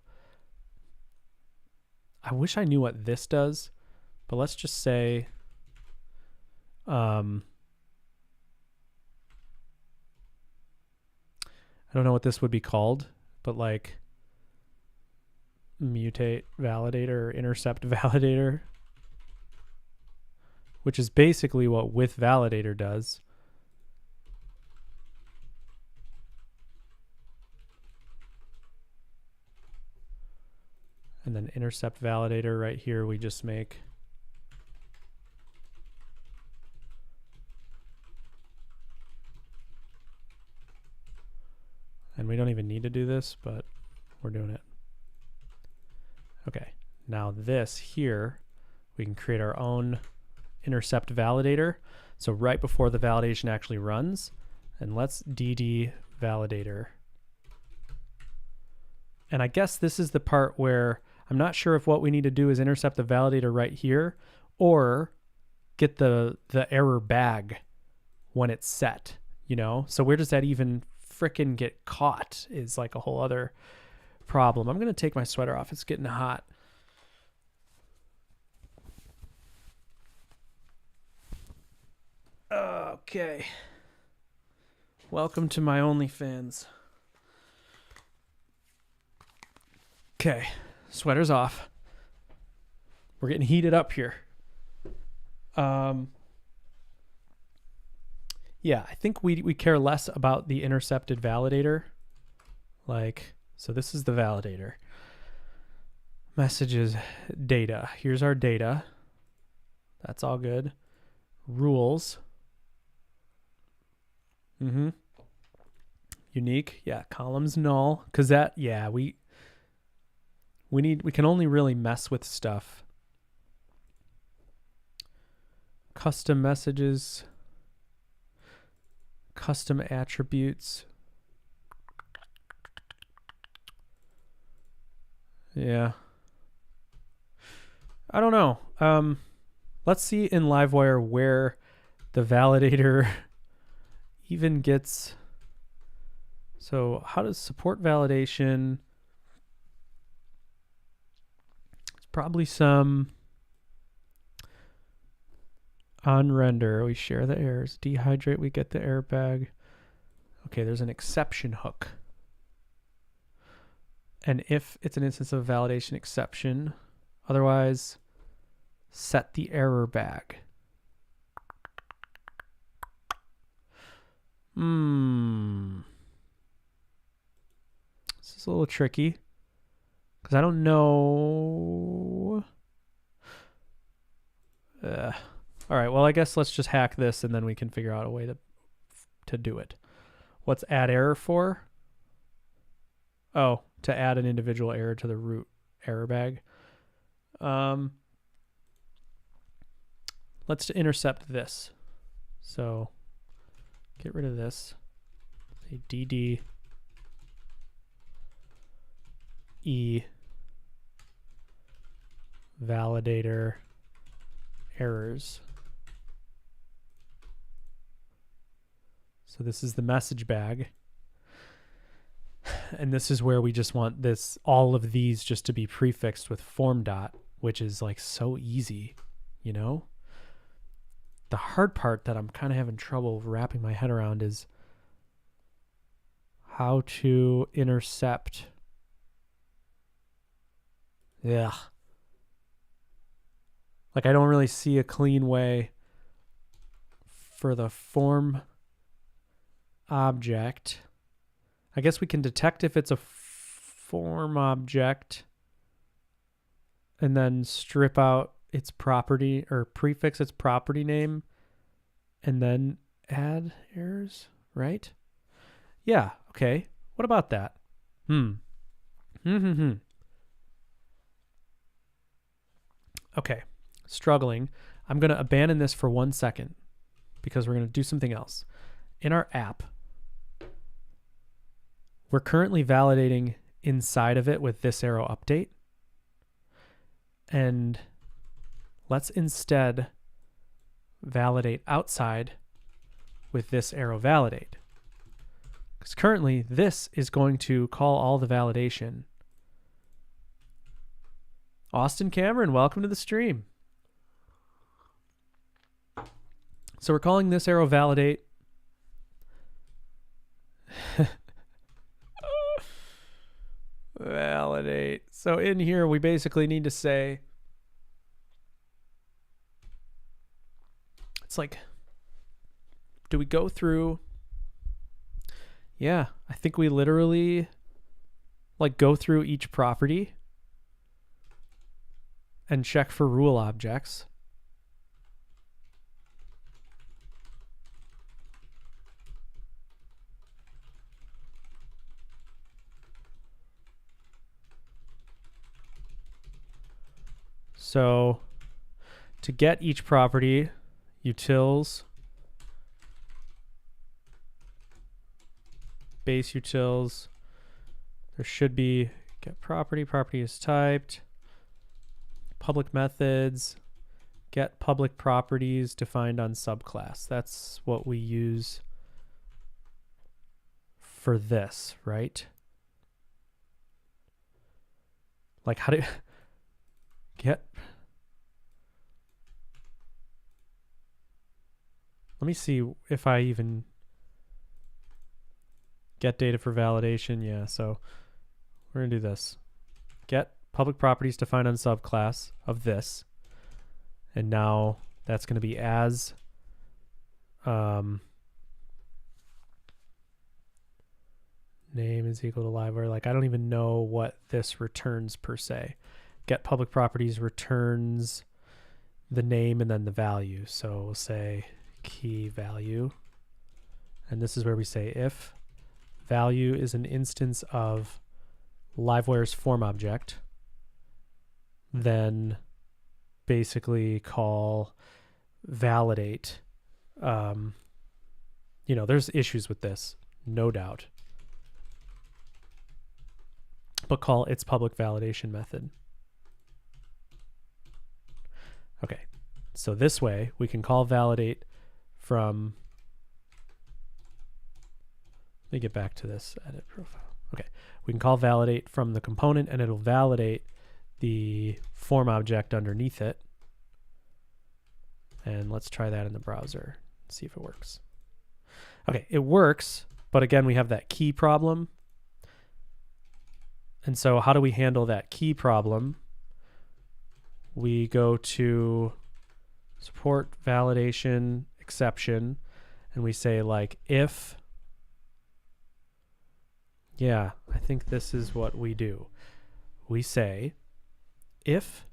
I wish I knew what this does, but let's just say I don't know what this would be called, but like mutate validator or intercept validator, which is basically what with validator does. And then intercept validator right here, we just make and we don't even need to do this, but we're doing it. Okay, now this here, we can create our own intercept validator. So right before the validation actually runs, and let's dd validator. And I guess this is the part where I'm not sure if what we need to do is intercept the validator right here or get the error bag when it's set, you know? So where does that even frickin' get caught is like a whole other problem. I'm going to take my sweater off. It's getting hot. Okay. Welcome to my OnlyFans. Okay. Sweater's off. We're getting heated up here. Yeah, I think we care less about the intercepted validator. Like, so this is the validator. Messages, data. Here's our data. That's all good. Rules. Unique. Yeah, columns null. Because that, yeah, we can only really mess with stuff. Custom messages. Custom attributes. Yeah. I don't know. Let's see in Livewire where the validator even gets. So how does support validation? It's probably some on render. We share the errors. Dehydrate, we get the error bag. Okay, there's an exception hook. And if it's an instance of validation exception, otherwise set the error bag. This is a little tricky because I don't know. All right, well, I guess let's just hack this and then we can figure out a way to do it. What's add error for? Oh, to add an individual error to the root error bag. Let's intercept this. So get rid of this. Say dd e validator errors. So this is the message bag. And this is where we just want this, all of these just to be prefixed with form dot, which is like so easy, you know? The hard part that I'm kind of having trouble wrapping my head around is how to intercept. Yeah. Like I don't really see a clean way for the form. object. I guess we can detect if it's a form object and then strip out its property or prefix its property name and then add errors, right? Yeah, okay. What about that? Okay, struggling. I'm going to abandon this for 1 second because we're going to do something else. In our app, we're currently validating inside of it with this arrow update. And let's instead validate outside with this arrow validate. Because currently this is going to call all the validation. Austin Cameron, welcome to the stream. So we're calling this arrow validate. Validate. So in here, we basically need to say, it's like, do we go through? Yeah, I think we literally like go through each property and check for rule objects. So to get each property, utils, base utils, there should be get property, property is typed, public methods, get public properties defined on subclass. That's what we use for this, right? Like how do get, let me see if I even get data for validation. Yeah, so we're gonna do this. Get public properties defined on subclass of this. And now that's gonna be as name is equal to Livewire. Like I don't even know what this returns per se. Get public properties returns the name and then the value. So we'll say key value. And this is where we say if value is an instance of Livewire's form object, then basically call validate. You know, there's issues with this, no doubt. But call its public validation method. Okay, so this way we can call validate from, let me get back to this edit profile. Okay, we can call validate from the component and it'll validate the form object underneath it. And let's try that in the browser, see if it works. Okay, it works, but again, we have that key problem. And so how do we handle that key problem? We go to support validation exception and we say like if, yeah, I think this is what we do. We say if,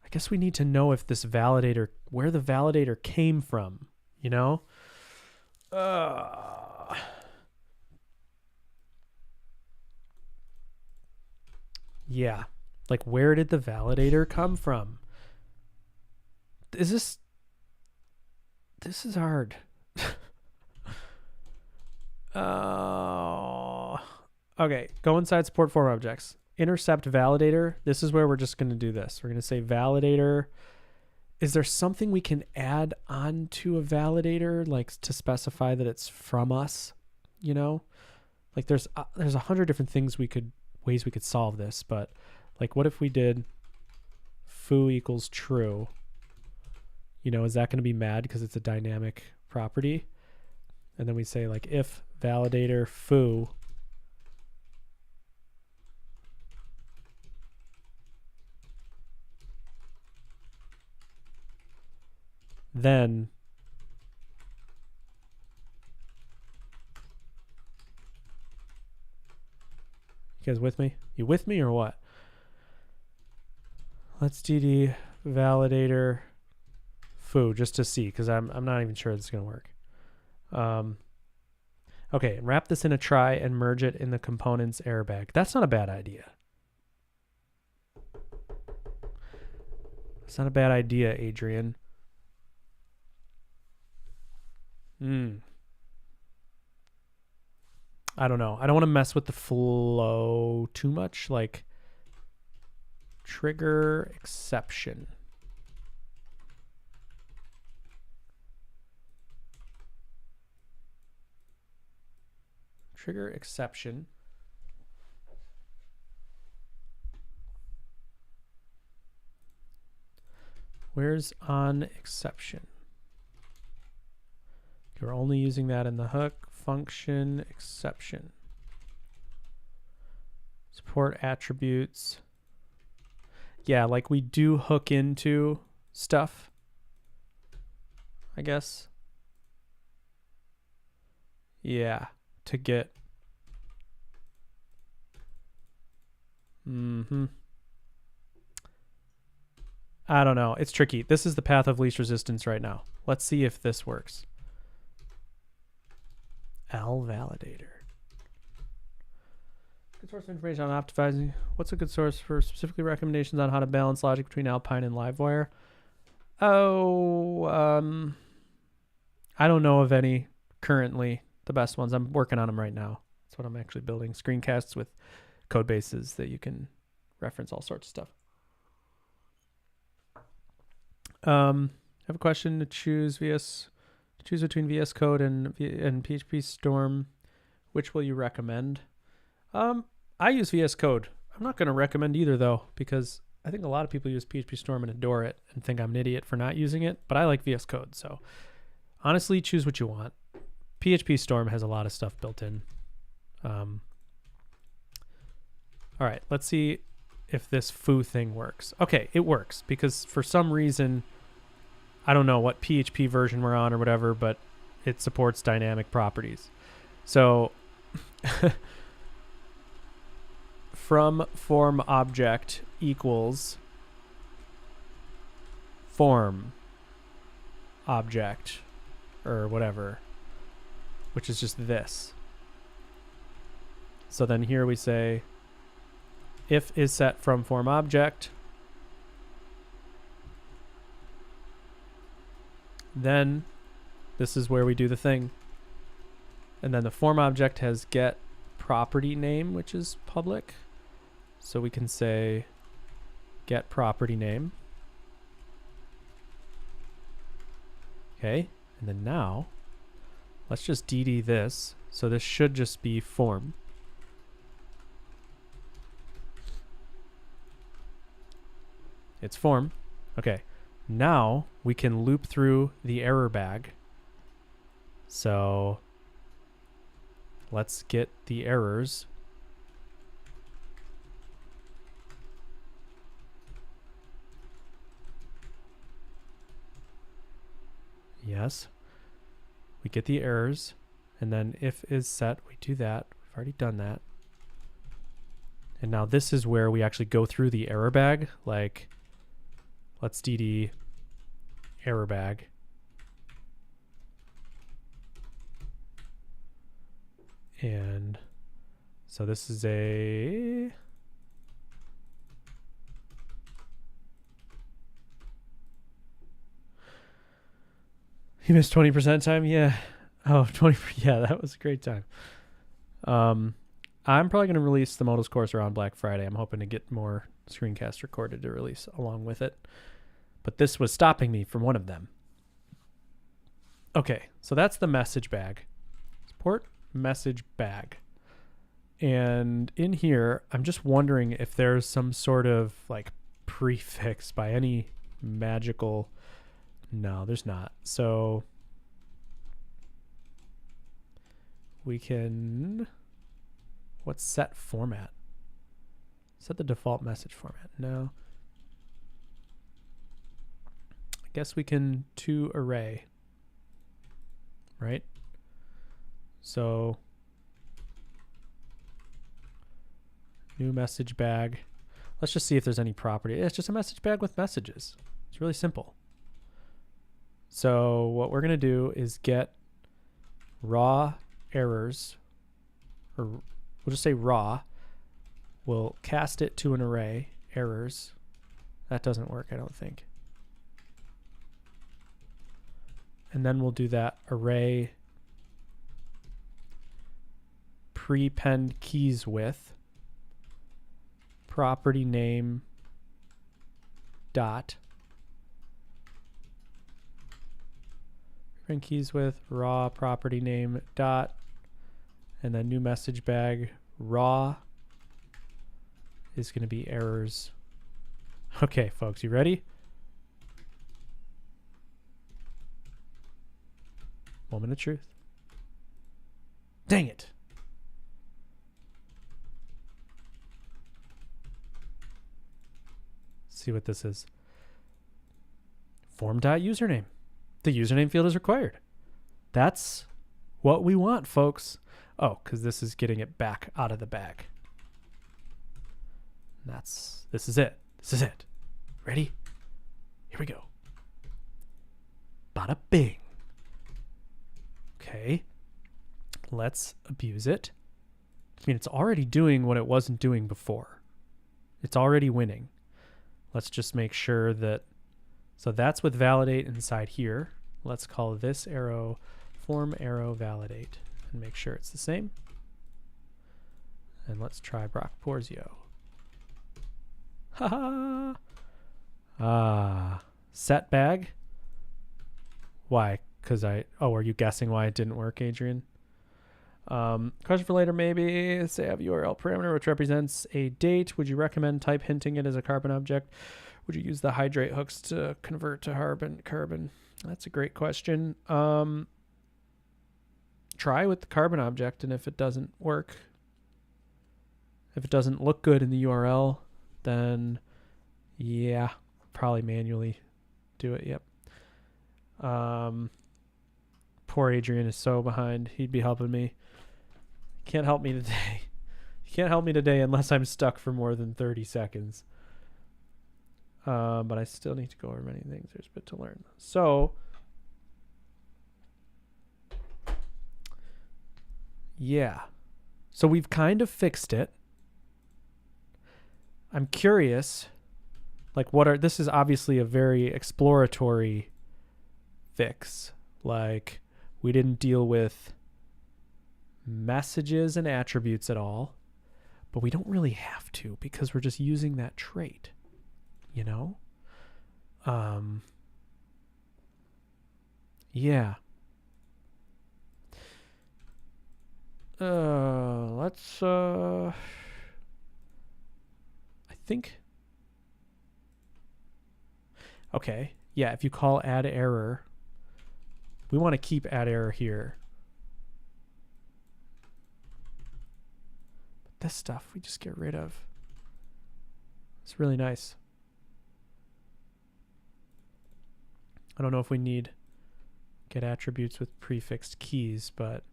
I guess we need to know if this validator, where the validator came from, you know? Yeah. Like, where did the validator come from? This is hard. Okay, go inside support form objects. Intercept validator. This is where we're just going to do this. We're going to say validator. Is there something we can add on to a validator, like to specify that it's from us? You know, like there's 100 different things ways we could solve this, but like what if we did foo equals true? You know, is that going to be mad because it's a dynamic property? And then we say like if validator foo then You guys with me? You with me or what? Let's DD validator foo just to see, because I'm not even sure this is going to work. Okay, wrap this in a try and merge it in the components error bag. That's not a bad idea. It's not a bad idea, Adrian. I don't know. I don't want to mess with the flow too much. Like, trigger exception. Trigger exception. Where's on exception? You're only using that in the hook. Function exception. Support attributes. Yeah, like we do hook into stuff, I guess. Yeah, to get. I don't know. It's tricky. This is the path of least resistance right now. Let's see if this works. L validator. Good source of information on optimizing. What's a good source for specifically recommendations on how to balance logic between Alpine and Livewire? Oh, I don't know of any currently. The best ones. I'm working on them right now. That's what I'm actually building. Screencasts with code bases that you can reference all sorts of stuff. I have a question to choose between VS Code and PHP Storm. Which will you recommend? I use VS Code. I'm not going to recommend either though, because I think a lot of people use PHP Storm and adore it and think I'm an idiot for not using it, but I like VS Code. So honestly, choose what you want. PHP Storm has a lot of stuff built in. All right, let's see if this foo thing works. Okay, it works because for some reason, I don't know what PHP version we're on or whatever, but it supports dynamic properties. So from form object equals form object or whatever, which is just this. So then here we say if is set from form object, then this is where we do the thing. And then the form object has get property name, which is public. So we can say get property name. Okay, and then now let's just DD this. So this should just be form. It's form. Okay. Now we can loop through the error bag. So let's get the errors. Yes. We get the errors. And then if is set, we do that. We've already done that. And now this is where we actually go through the error bag. Like, let's DD error bag. And so this is a you missed 20% time? Yeah. Oh, 20. Yeah, that was a great time. I'm probably going to release the modals course around Black Friday. I'm hoping to get more screencasts recorded to release along with it. But this was stopping me from one of them. Okay, so that's the message bag. Support message bag. And in here, I'm just wondering if there's some sort of like prefix by any magical... No, there's not. So we can... What's set format? Set the default message format. No. I guess we can to array. Right? So New message bag. Let's just see if there's any property. It's just a message bag with messages. It's really simple. So what we're going to do is get raw errors, or we'll just say raw. We'll cast it to an array, errors. That doesn't work, I don't think. And then we'll do that array prepend keys with property name dot prepend keys with raw property name dot, and then new message bag raw is going to be errors. Okay, folks, you ready? Moment of truth. Dang it. See what this is. Form.username. The username field is required. That's what we want, folks. Oh, because this is getting it back out of the bag. This is it. This is it. Ready? Here we go. Bada bing. Okay. Let's abuse it. I mean, it's already doing what it wasn't doing before. It's already winning. Let's just make sure that, so that's with validate inside here. Let's call this arrow form arrow validate and make sure it's the same. And let's try Brock Porzio. Haha. Set bag. Why? Because are you guessing why it didn't work, Adrian? Question for later, maybe. Say I have URL parameter which represents a date. Would you recommend type hinting it as a carbon object? Would you use the hydrate hooks to convert to carbon? That's a great question. Try with the carbon object, and if it doesn't work, if it doesn't look good in the URL, then yeah, probably manually do it. Yep. Poor Adrian is so behind. He'd be helping me. Can't help me today. He can't help me today unless I'm stuck for more than 30 seconds. But I still need to go over many things. There's a bit to learn. So, yeah. So we've kind of fixed it. I'm curious, like this is obviously a very exploratory fix. Like, we didn't deal with messages and attributes at all, but we don't really have to because we're just using that trait, you know? Yeah. Let's, I think, okay. Yeah, if you call add error, we want to keep add error here. But this stuff we just get rid of. It's really nice. I don't know if we need get attributes with prefixed keys, but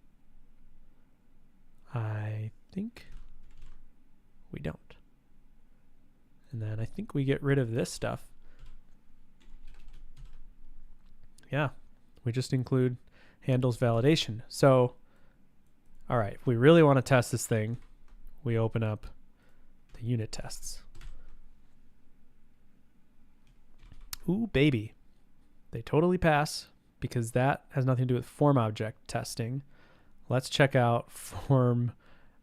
I think we don't. And then I think we get rid of this stuff. Yeah, we just include handles validation. So, all right, if we really want to test this thing, we open up the unit tests. Ooh, baby. They totally pass because that has nothing to do with form object testing. Let's check out form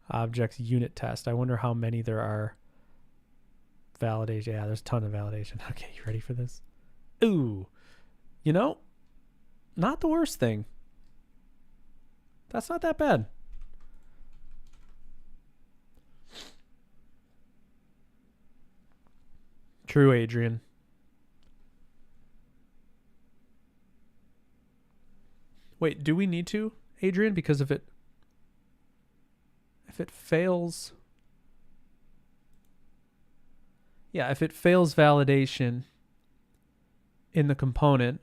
objects unit test. I wonder how many there are. Validation. Yeah, there's a ton of validation. Okay, you ready for this? Ooh, you know, not the worst thing. That's not that bad. True, Adrian. Wait, do we need to, Adrian? Because if it fails, yeah, if it fails validation in the component,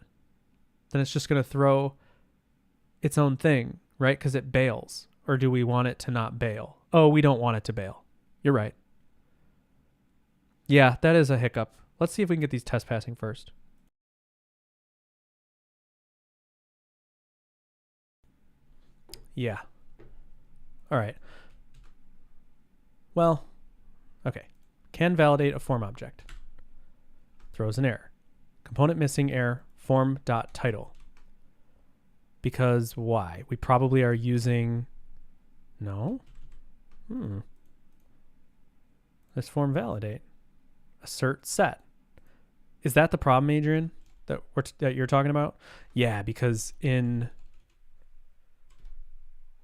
then it's just going to throw its own thing, right? Because it bails. Or do we want it to not bail? Oh, we don't want it to bail. You're right. Yeah, that is a hiccup. Let's see if we can get these test passing first. Yeah. All right. Well, okay. Can validate a form object. Throws an error. Component missing error form.title. Because why? We probably are using... No? This form validate. Assert set. Is that the problem, Adrian, that you're talking about? Yeah, because in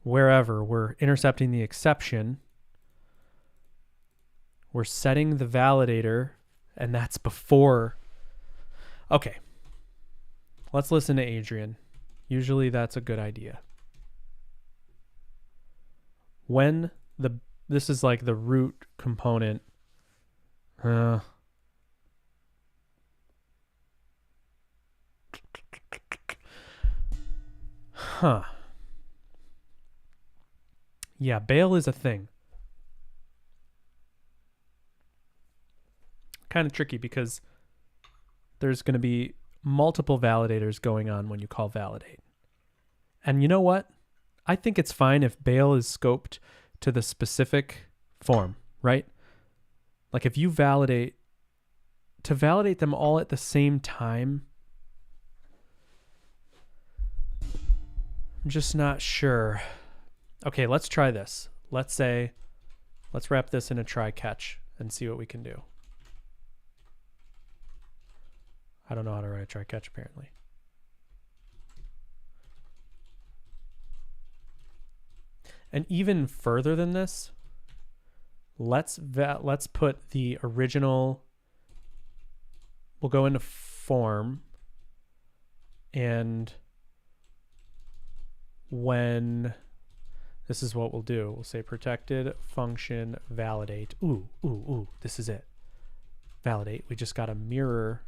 wherever we're intercepting the exception, we're setting the validator, and that's before. Okay. Let's listen to Adrian. Usually that's a good idea. When this is like the root component. Yeah, bail is a thing. Kind of tricky because there's going to be multiple validators going on when you call validate. And you know what? I think it's fine if bail is scoped to the specific form, right? Like if you validate, to validate them all at the same time, I'm just not sure. Okay, let's try this. Let's wrap this in a try catch and see what we can do. I don't know how to write a try catch apparently. And even further than this, let's put the original, we'll go into form, and when, this is what we'll do. We'll say protected function validate. Ooh, this is it. Validate. We just got a mirror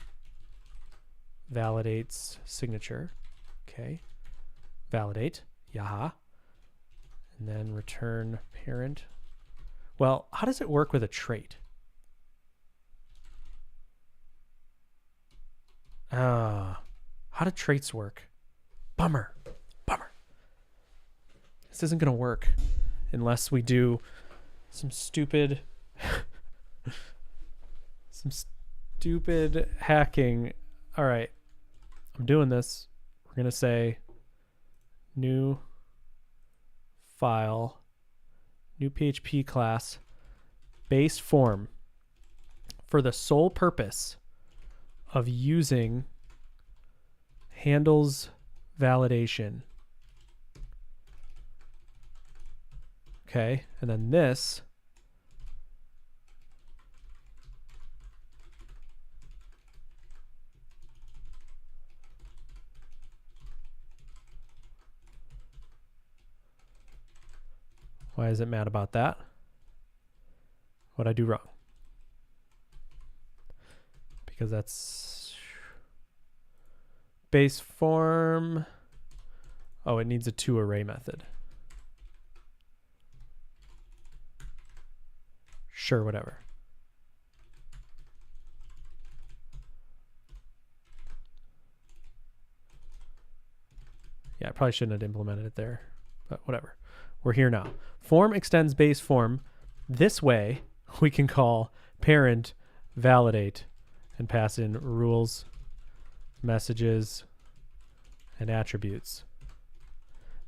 validates signature. Okay. Validate. Yaha. And then return parent. Well, how does it work with a trait? How do traits work? Bummer. This isn't going to work unless we do some stupid hacking. All right. I'm doing this. We're going to say new file, new PHP class, base form, for the sole purpose of using handles validation. Okay, and then this why is it mad about that? What'd I do wrong? Because that's base form. Oh, it needs a toArray method. Sure, whatever. Yeah, I probably shouldn't have implemented it there, but whatever. We're here now. Form extends base form. This way, we can call parent validate and pass in rules, messages, and attributes.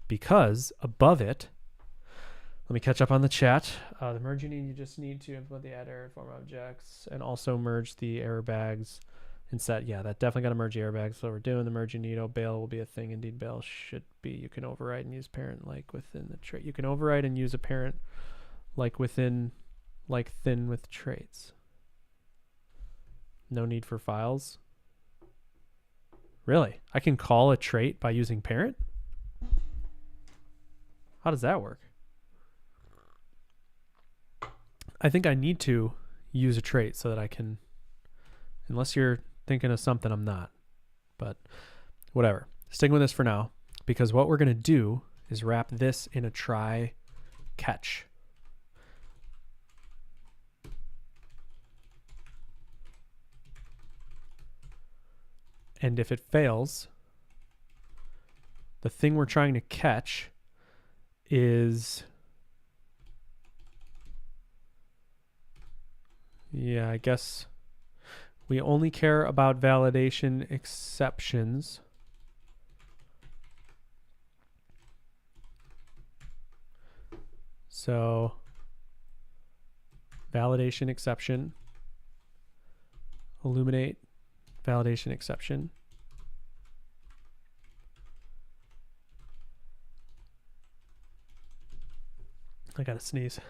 Because above it, let me catch up on the chat. The merge you just need to implement the add error form objects and also merge the error bags and set. Yeah, that definitely got to merge the error bags. So we're doing the merge you need. Oh, bail will be a thing. Indeed, bail should be. You can override and use parent like within the trait. You can override and use a parent like within, like thin with traits. No need for files. Really? I can call a trait by using parent? How does that work? I think I need to use a trait so that I can, unless you're thinking of something I'm not, but whatever. Sticking with this for now, because what we're going to do is wrap this in a try catch. And if it fails, the thing we're trying to catch is, yeah, I guess we only care about validation exceptions. So validation exception, illuminate validation exception. I gotta sneeze.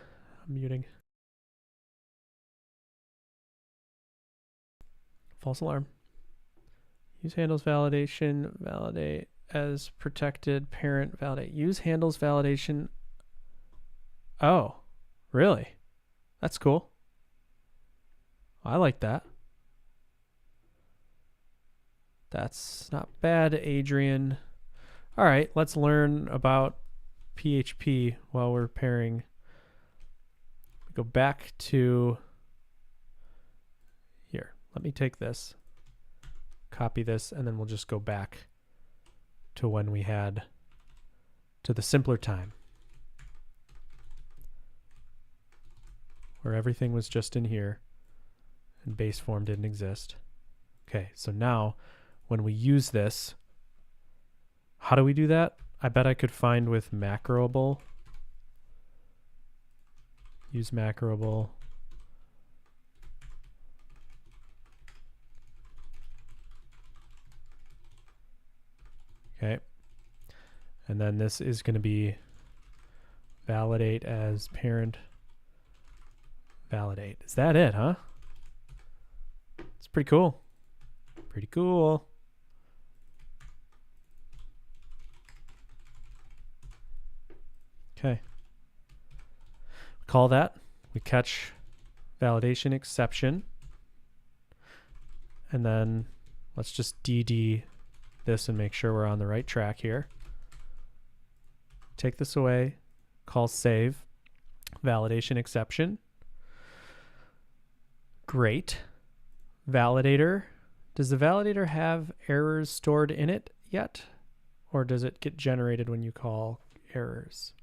I'm muting. False alarm. Use handles validation, validate as protected parent, validate. Use handles validation. Oh, really? That's cool. I like that. That's not bad, Adrian. All right, let's learn about PHP while we're pairing. Go back to here. Let me take this, copy this, and then we'll just go back to when we had to the simpler time where everything was just in here and base form didn't exist. Okay, so now when we use this, how do we do that? I bet I could find with macroable. Use macroable. Okay. And then this is going to be validate as parent validate. Is that it, huh? It's pretty cool. Pretty cool. Okay. Call that. We catch validation exception. And then let's just DD this and make sure we're on the right track here. Take this away. Call save. Validation exception. Great. Validator. Does the validator have errors stored in it yet? Or does it get generated when you call errors?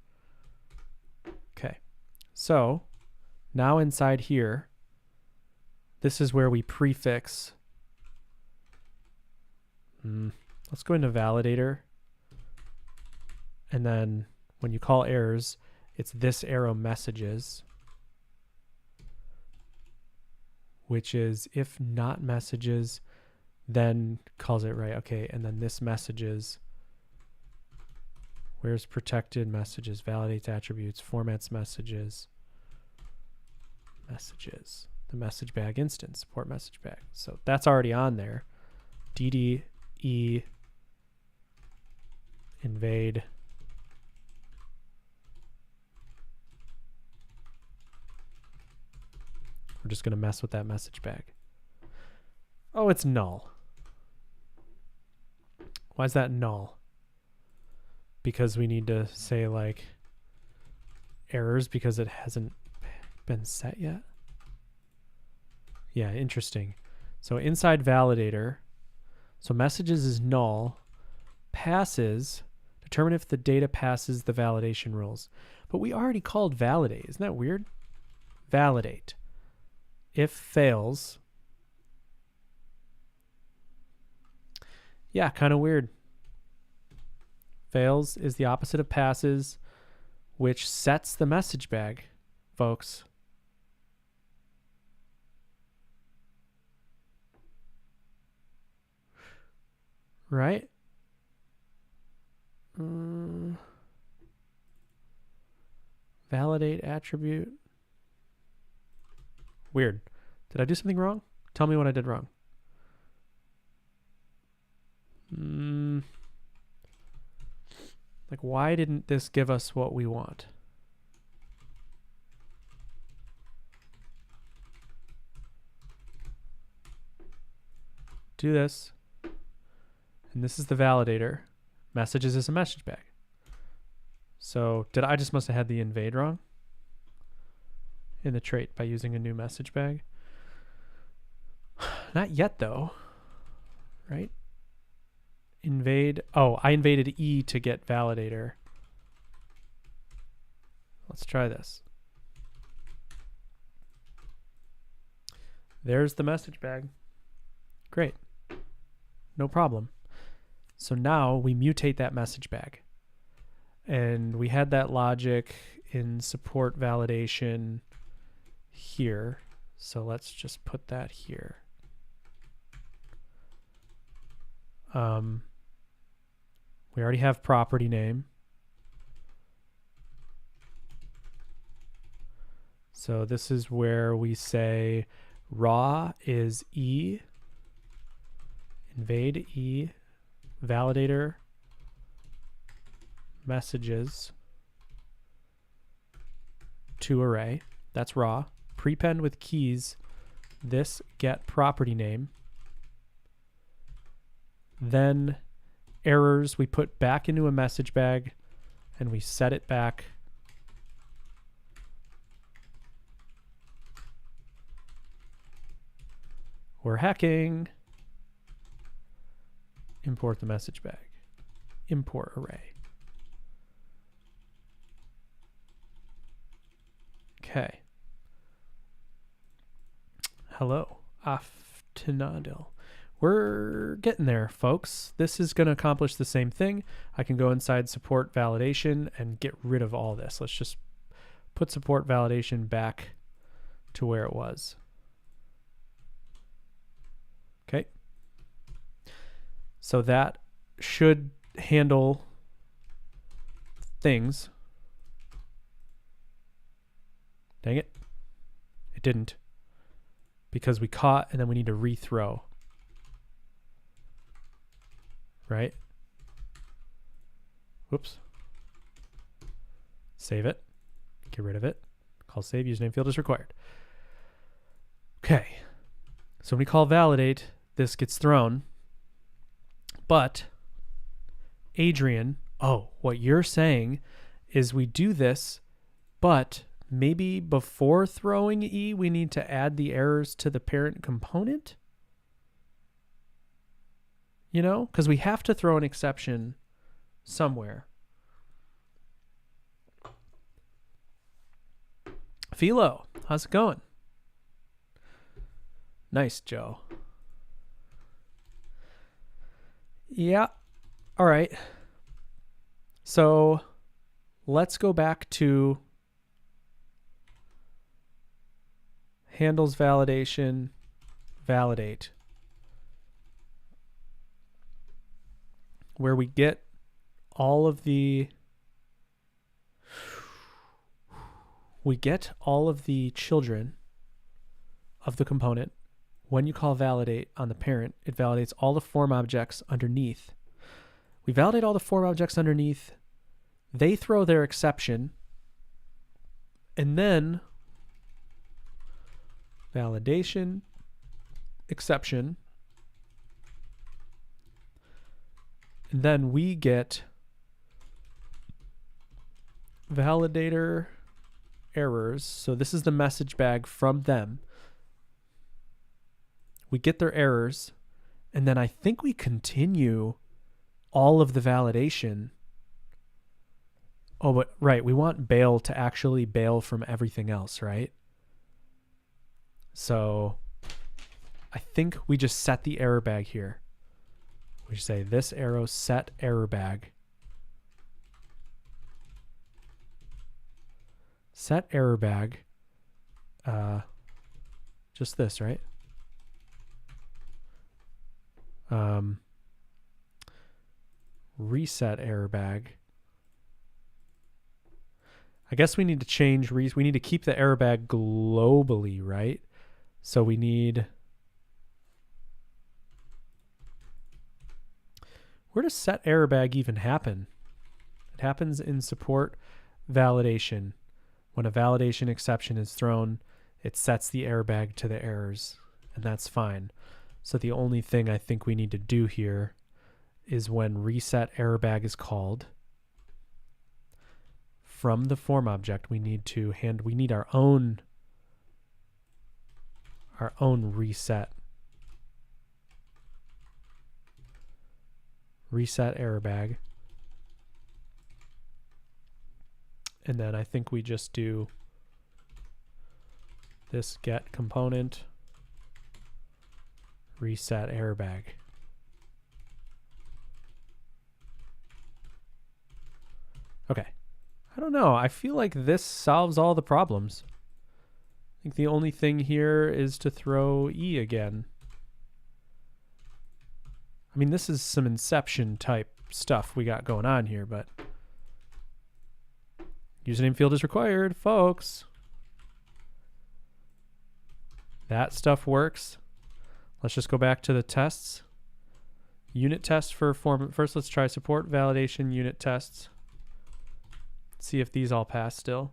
Okay. So now inside here, this is where we prefix. Let's go into validator. And then when you call errors, it's this arrow messages, which is if not messages, then calls it right. Okay, and then this messages. Where's protected messages? Validates attributes, formats messages. Messages. The message bag instance, support message bag. So that's already on there. DDE invade. We're just going to mess with that message bag. Oh, it's null. Why is that null? Because we need to say like errors because it hasn't been set yet. Yeah, interesting. So inside validator, so messages is null, passes, determine if the data passes the validation rules. But we already called validate. Isn't that weird? Validate. If fails. Yeah, kind of weird. Fails is the opposite of passes, which sets the message bag, folks. Right? Validate attribute. Weird. Did I do something wrong? Tell me what I did wrong. Like, why didn't this give us what we want? Do this. And this is the validator. Messages is a message bag. So I just must have had the invade wrong in the trait by using a new message bag. Not yet though, right? invade. Oh, I invaded E to get validator. Let's try this. There's the message bag. Great. No problem. So now we mutate that message bag. And we had that logic in support validation here. So let's just put that here. We already have property name. So this is where we say raw is E, invade E, validator, messages to array. That's raw. Prepend with keys, this get property name. Then errors we put back into a message bag and we set it back. We're hacking. Import the message bag. Import array. Okay. Hello, Aftenadil. We're getting there, folks. This is going to accomplish the same thing. I can go inside support validation and get rid of all this. Let's just put support validation back to where it was. Okay. So that should handle things. Dang it. It didn't. Because we caught and then we need to rethrow. Right? Whoops. Save it. Get rid of it. Call save, username field is required. Okay. So when we call validate, this gets thrown. But Adrian, oh, what you're saying is we do this, but maybe before throwing E, we need to add the errors to the parent component? You know, because we have to throw an exception somewhere. Philo, how's it going? Nice, Joe. Yeah. All right. So let's go back to handles validation, validate, where we get all of the children of the component. When you call validate on the parent, it validates all the form objects underneath. We validate all the form objects underneath. They throw their exception. And then validation, exception. And then we get validator errors. So this is the message bag from them. We get their errors, and then I think we continue all of the validation. Oh, but right, we want bail to actually bail from everything else, right? So I think we just set the error bag here. We say this arrow set error bag. Set error bag. Just this, right? Reset error bag. I guess we need to change, we need to keep the error bag globally, right? So we need, where does set error bag even happen? It happens in support validation. When a validation exception is thrown, it sets the error bag to the errors, and that's fine. So the only thing I think we need to do here is when reset error bag is called, from the form object, we need our own reset error bag. And then I think we just do this get component reset error bag. Okay. I don't know. I feel like this solves all the problems. I think the only thing here is to throw E again. I mean, this is some Inception type stuff we got going on here, but username field is required, folks. That stuff works. Let's just go back to the tests. Unit test for form. First, let's try support validation unit tests. See if these all pass still.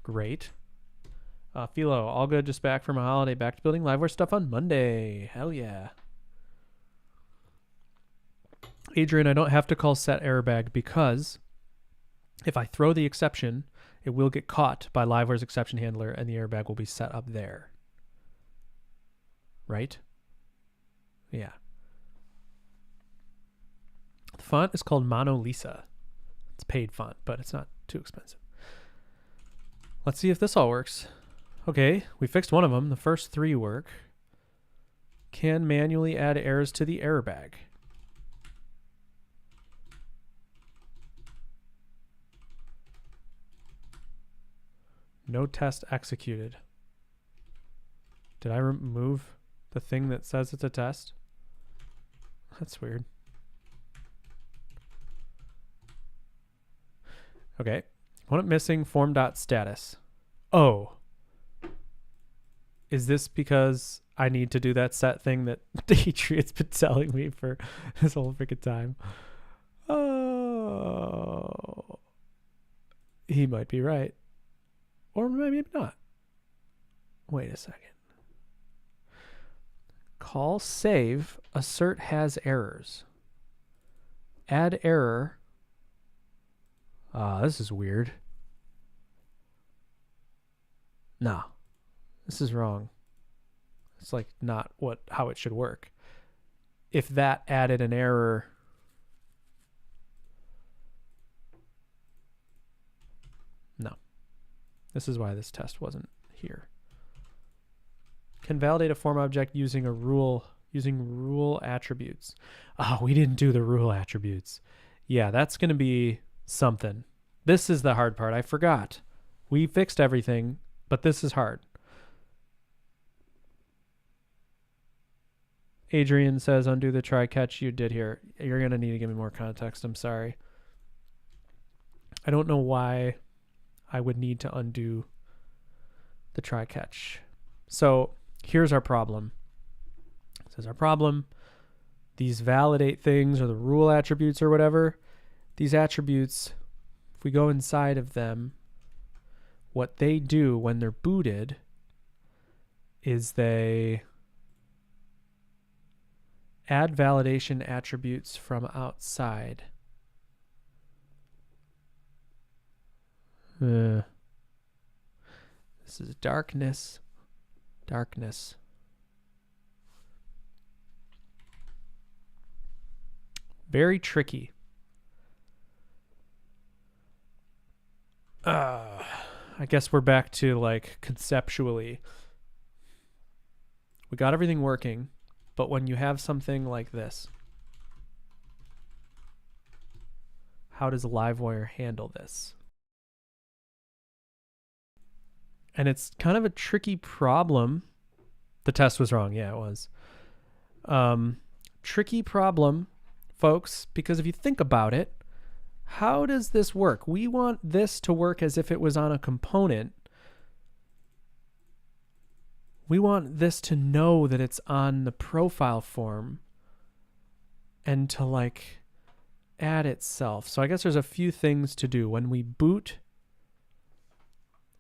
Great. Philo, all good, just back from a holiday, back to building Livewire stuff on Monday. Hell yeah. Adrian, I don't have to call set error bag because if I throw the exception, it will get caught by Livewire's exception handler and the error bag will be set up there. Right? Yeah. The font is called Mono Lisa. It's paid font, but it's not too expensive. Let's see if this all works. Okay, we fixed one of them. The first three work. Can manually add errors to the error bag. No test executed. Did I remove the thing that says it's a test? That's weird. Okay. Component missing form.status. Oh. Is this because I need to do that set thing that Demetrius been telling me for this whole freaking time? Oh. He might be right. Or maybe not. Wait a second. Call save, assert has errors. Add error. This is weird. No. This is wrong. It's like not how it should work. If that added an error, no. This is why this test wasn't here. Can validate a form object using a rule, using rule attributes. Oh, we didn't do the rule attributes. Yeah, that's going to be something. This is the hard part. I forgot. We fixed everything, but this is hard. Adrian says, undo the try catch you did here. You're going to need to give me more context. I'm sorry. I don't know why I would need to undo the try catch. So here's our problem. This is our problem. These validate things or the rule attributes or whatever, these attributes, if we go inside of them, what they do when they're booted is they add validation attributes from outside. This is darkness. Darkness. Very tricky. I guess we're back to like conceptually. We got everything working, but when you have something like this, how does Livewire handle this? And it's kind of a tricky problem. The test was wrong. Yeah, it was. Tricky problem, folks, because if you think about it, how does this work? We want this to work as if it was on a component. We want this to know that it's on the profile form and to like add itself. So I guess there's a few things to do. When we boot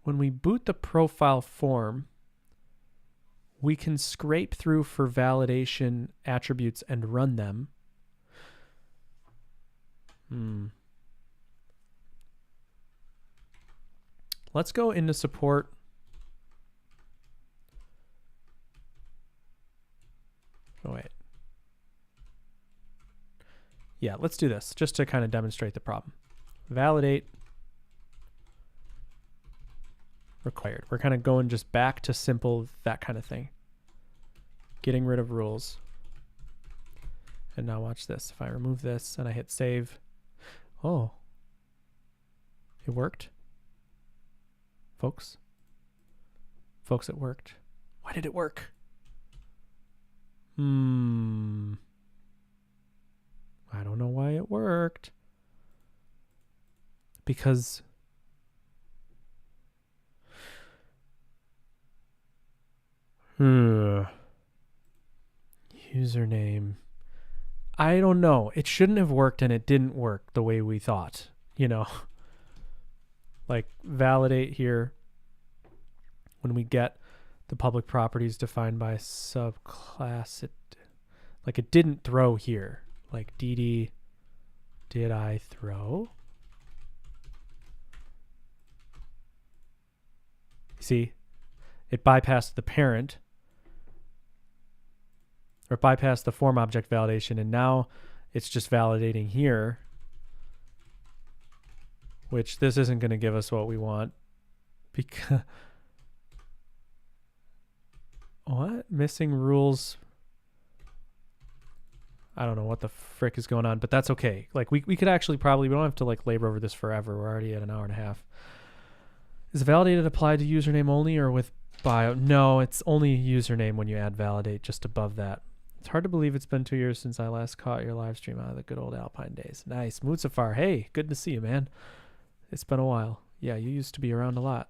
the profile form, we can scrape through for validation attributes and run them. Let's go into support. Oh, wait. Yeah, let's do this just to kind of demonstrate the problem. Validate required. We're kind of going just back to simple, that kind of thing. Getting rid of rules. And now watch this. If I remove this and I hit save. Oh. It worked. Folks. Folks, it worked. Why did it work? I don't know why it worked. Because username. I don't know. It shouldn't have worked and it didn't work the way we thought, you know. Like validate here when we get the public properties defined by subclass, it didn't throw here. Like dd did I throw? See, it bypassed the parent, or bypassed the form object validation, and now it's just validating here, which this isn't going to give us what we want because what? Missing rules. I don't know what the frick is going on, but that's okay. Like we could actually probably, we don't have to like labor over this forever. We're already at an hour and a half. Is validated applied to username only or with bio? No, it's only username when you add validate just above that. It's hard to believe it's been 2 years since I last caught your live stream out of the good old Alpine days. Nice. Mutsafar, hey, good to see you, man. It's been a while. Yeah, you used to be around a lot.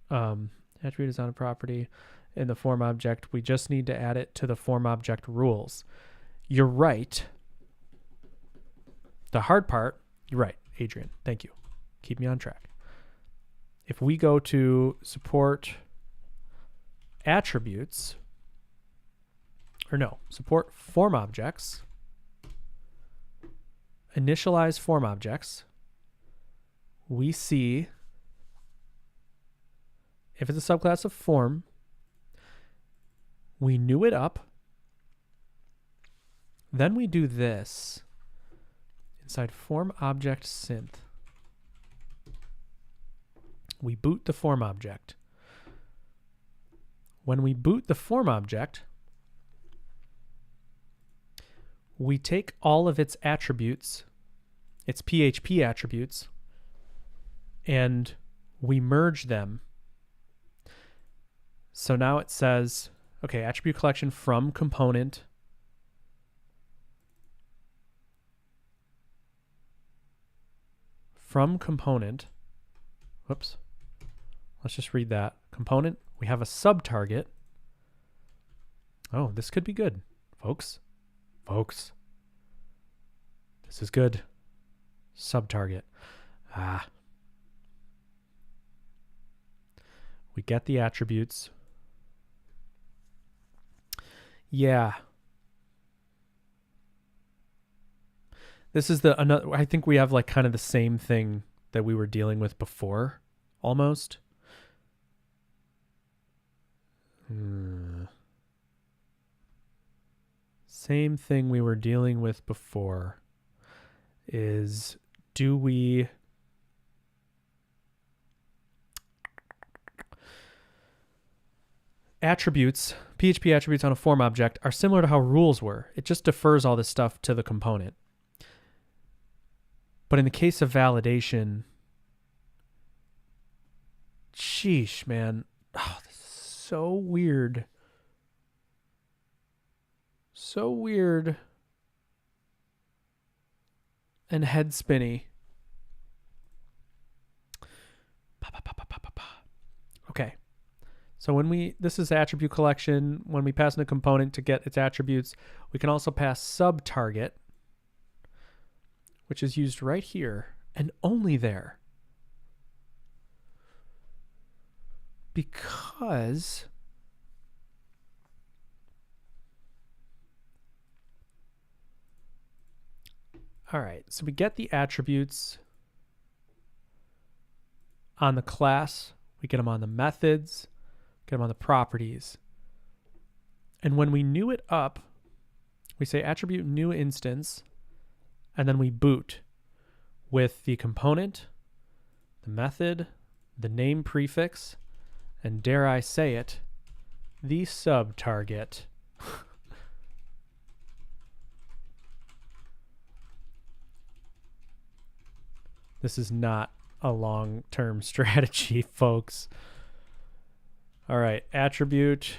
Attribute is on a property in the form object. We just need to add it to the form object rules. You're right. The hard part, you're right, Adrian. Thank you. Keep me on track. If we go to support attributes, or no, support form objects, initialize form objects, we see if it's a subclass of form, we new it up, then we do this inside form object synth. We boot the form object. When we boot the form object, we take all of its attributes, its PHP attributes, and we merge them. So now it says, okay, attribute collection from component. From component. Whoops. Let's just read that. Component, we have a subtarget. Oh, this could be good, folks. Folks. This is good. Subtarget. We get the attributes. Yeah. This is another, I think we have like kind of the same thing that we were dealing with before, almost. Same thing we were dealing with before is, do we attributes, PHP attributes on a form object are similar to how rules were. It just defers all this stuff to the component. But in the case of validation, sheesh, man. Oh, this is so weird. So weird. And head spinny. Okay. So when this is attribute collection, when we pass in a component to get its attributes, we can also pass subtarget, which is used right here and only there. Because all right, so we get the attributes on the class, we get them on the methods, get them on the properties. And when we new it up, we say attribute new instance, and then we boot with the component, the method, the name prefix, and dare I say it, the sub-target. This is not a long-term strategy, folks. All right, attribute,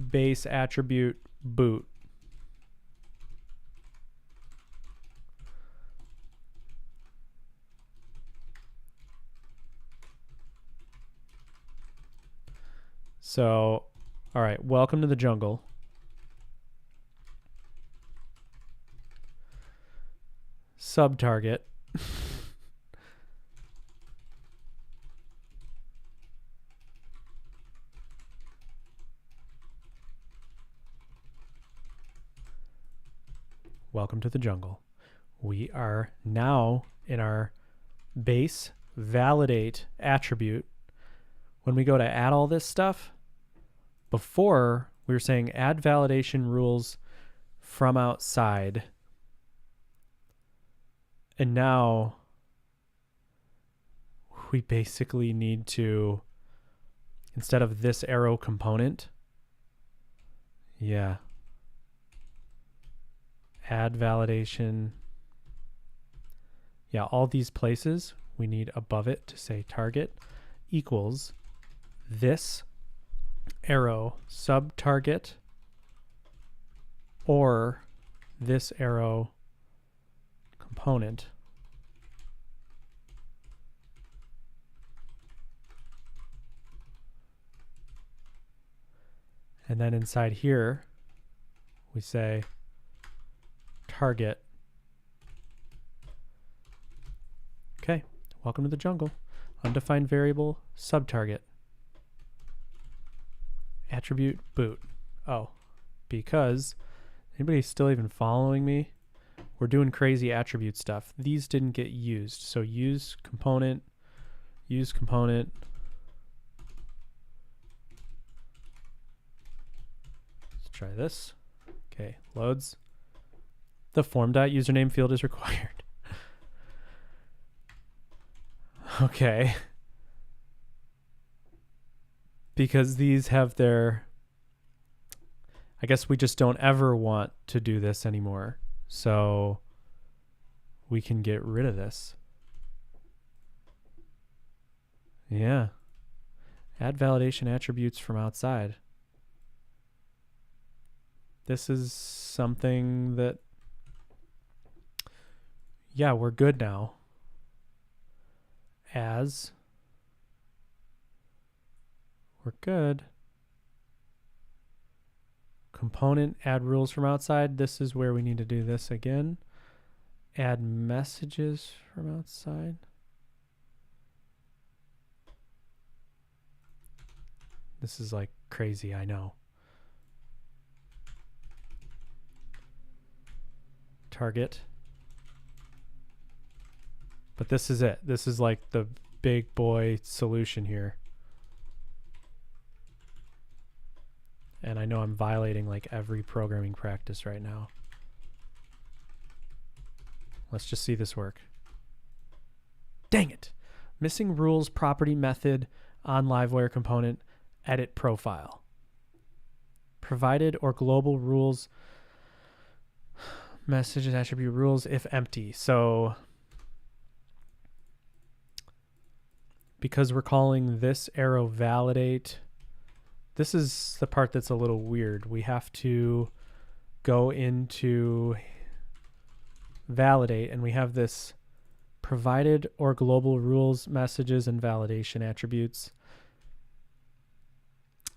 base attribute, boot. So, all right, welcome to the jungle. Sub-target. Welcome to the jungle. We are now in our base validate attribute. When we go to add all this stuff, before we were saying add validation rules from outside. And now we basically need to, instead of this arrow component, yeah, add validation. Yeah, all these places we need above it to say target equals this arrow sub-target or this arrow component. And then inside here, we say target. Okay, welcome to the jungle. Undefined variable, sub-target. Attribute boot. Oh, because anybody still even following me? We're doing crazy attribute stuff. These didn't get used. So use component. Let's try this. Okay, loads. The form.username field is required. Okay. Because these have their, I guess we just don't ever want to do this anymore. So we can get rid of this. Yeah. Add validation attributes from outside. This is something that, yeah, we're good now. As we're good. Component, add rules from outside. This is where we need to do this again. Add messages from outside. This is like crazy, I know. Target. But this is it. This is like the big boy solution here. And I know I'm violating like every programming practice right now. Let's just see this work. Dang it. Missing rules, property, method, on Livewire component, edit profile. Provided or global rules, messages, attribute rules if empty. So because we're calling this arrow validate, this is the part that's a little weird. We have to go into validate, and we have this provided or global rules, messages, and validation attributes.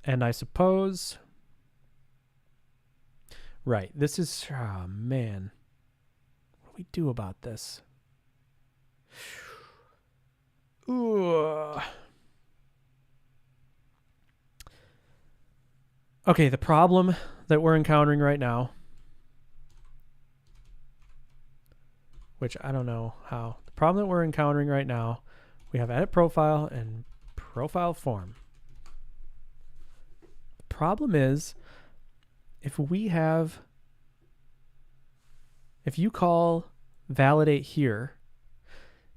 And I suppose, right, this is, oh man, what do we do about this? Ooh. Okay, the problem that we're encountering right now, which I don't know how, the problem that we're encountering right now, we have edit profile and profile form. The problem is, if we have if you call validate here,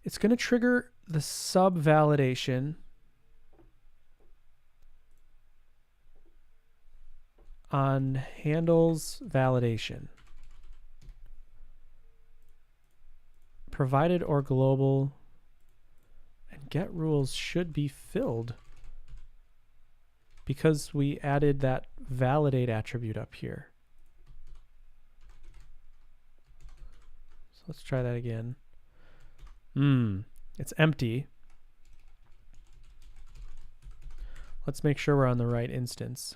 it's going to trigger the sub validation on handles validation. Provided or global, and get rules should be filled because we added that validate attribute up here. So let's try that again. It's empty. Let's make sure we're on the right instance.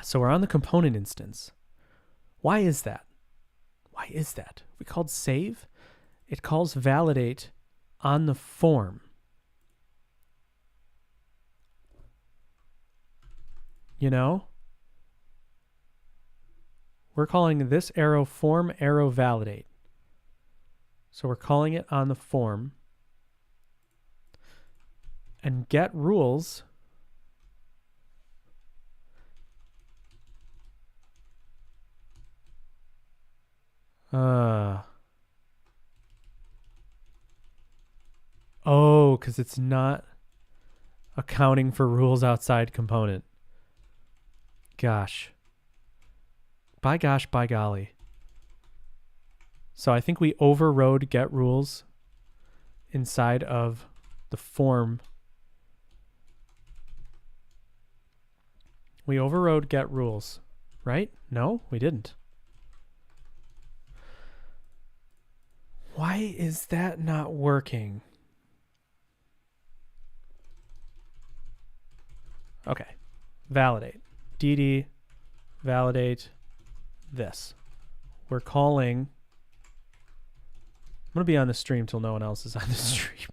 So we're on the component instance. Why is that? Why is that? We called save. It calls validate on the form. You know? We're calling this arrow form arrow validate. So we're calling it on the form. And get rules oh, because it's not accounting for rules outside component. Gosh. By gosh, by golly. So I think we overrode get rules inside of the form. We overrode get rules, right? No, we didn't. Why is that not working? Okay. Validate. DD validate this. We're calling... I'm going to be on the stream till no one else is on the stream.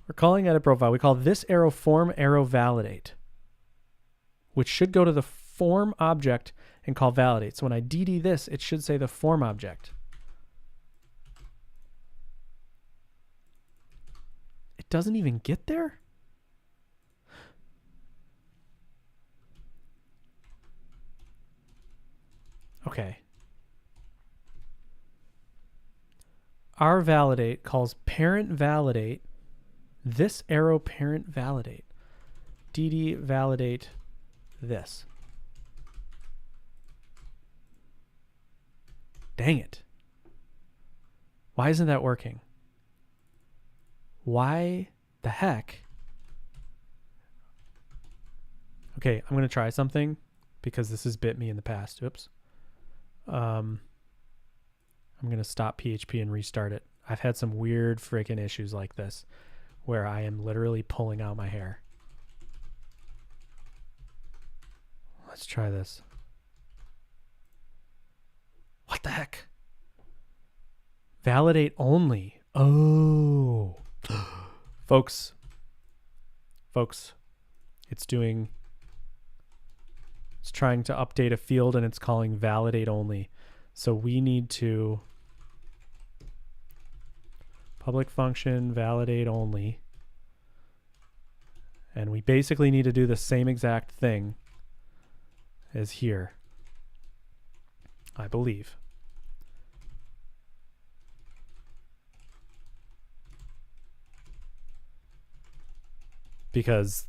We're calling edit profile. We call this arrow form arrow validate, which should go to the form object and call validate. So when I DD this, it should say the form object. It doesn't even get there? Okay. Our validate calls parent validate this arrow parent validate. DD validate this. Dang it. Why isn't that working? Why the heck? Okay, I'm going to try something because this has bit me in the past. Oops. I'm going to stop PHP and restart it. I've had some weird freaking issues like this where I am literally pulling out my hair. Let's try this. What the heck? Validate only. Oh. Folks, it's trying to update a field and it's calling validate only. So we need to public function validate only. And we basically need to do the same exact thing as here, I believe. Because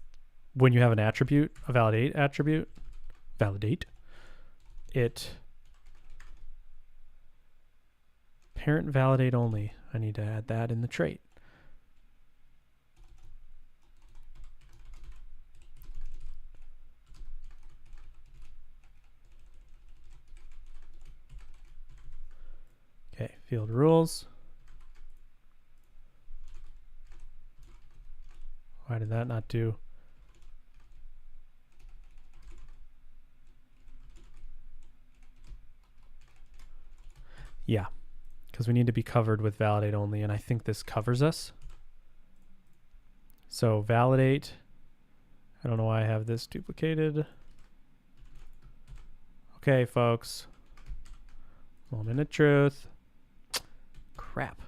when you have an attribute, a validate attribute, it parent validate only. I need to add that in the trait. Okay, field rules. Why did that not do? Yeah, because we need to be covered with validate only, and I think this covers us. So validate, I don't know why I have this duplicated. Okay, folks. Moment of truth. Crap.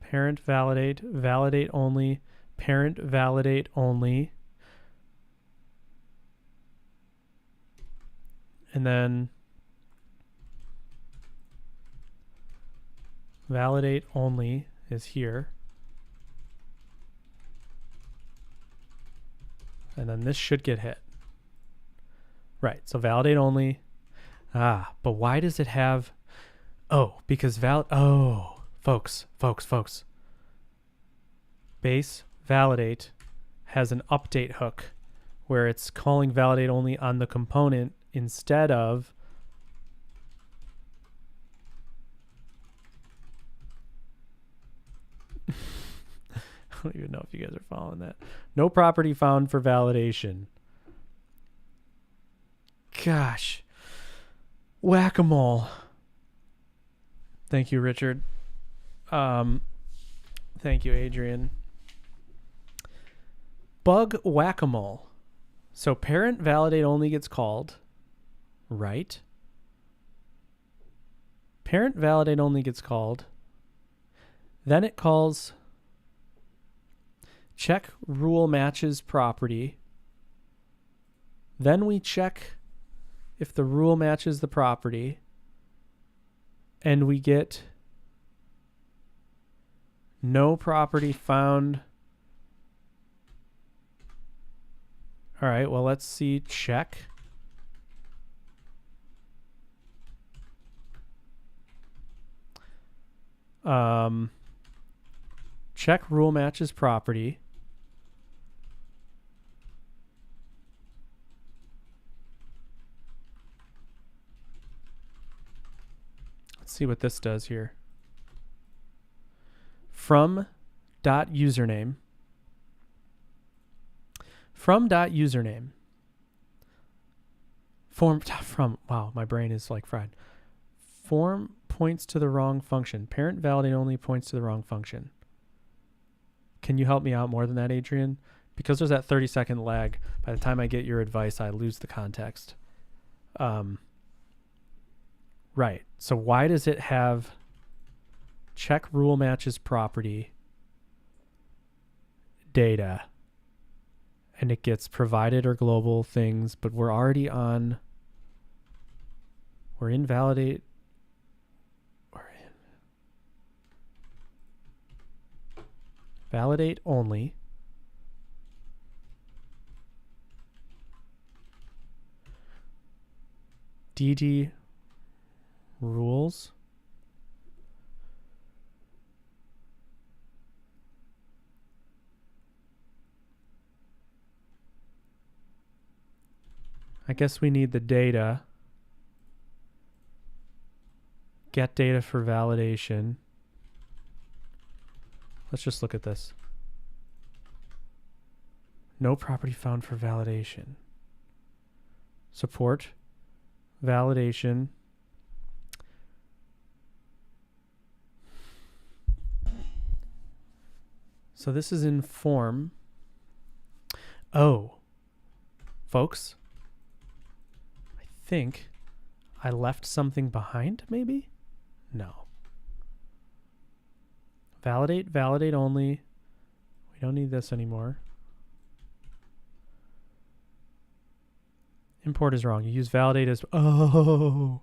Parent validate, validate only, parent validate only. And then validate only is here. And then this should get hit. Right, so validate only. But why does it have... Oh, because folks. Base validate has an update hook where it's calling validate only on the component instead of... I don't even know if you guys are following that. No property found for validation. Gosh. Whack-a-mole. Thank you, Richard. Thank you, Adrian. Bug whack-a-mole. So parent validate only gets called, right? Parent validate only gets called. Then it calls check rule matches property. Then we check if the rule matches the property. And we get no property found. All right, well, let's see. Check. Check rule matches property. Let's see what this does here. From dot username. From dot username. From, wow, my brain is like fried. Form points to the wrong function. Parent validate only points to the wrong function. Can you help me out more than that, Adrian? Because there's that 30-second lag. By the time I get your advice, I lose the context. Right. So why does it have check rule matches property data and it gets provided or global things, but we're already on, we're in validate, validate only. DD rules. I guess we need the data. Get data for validation. Let's just look at this. No property found for validation. Support. Validation. So this is in form. Oh, folks, I think I left something behind, maybe? No. Validate only. We don't need this anymore. Import is wrong. You use validate as... Oh.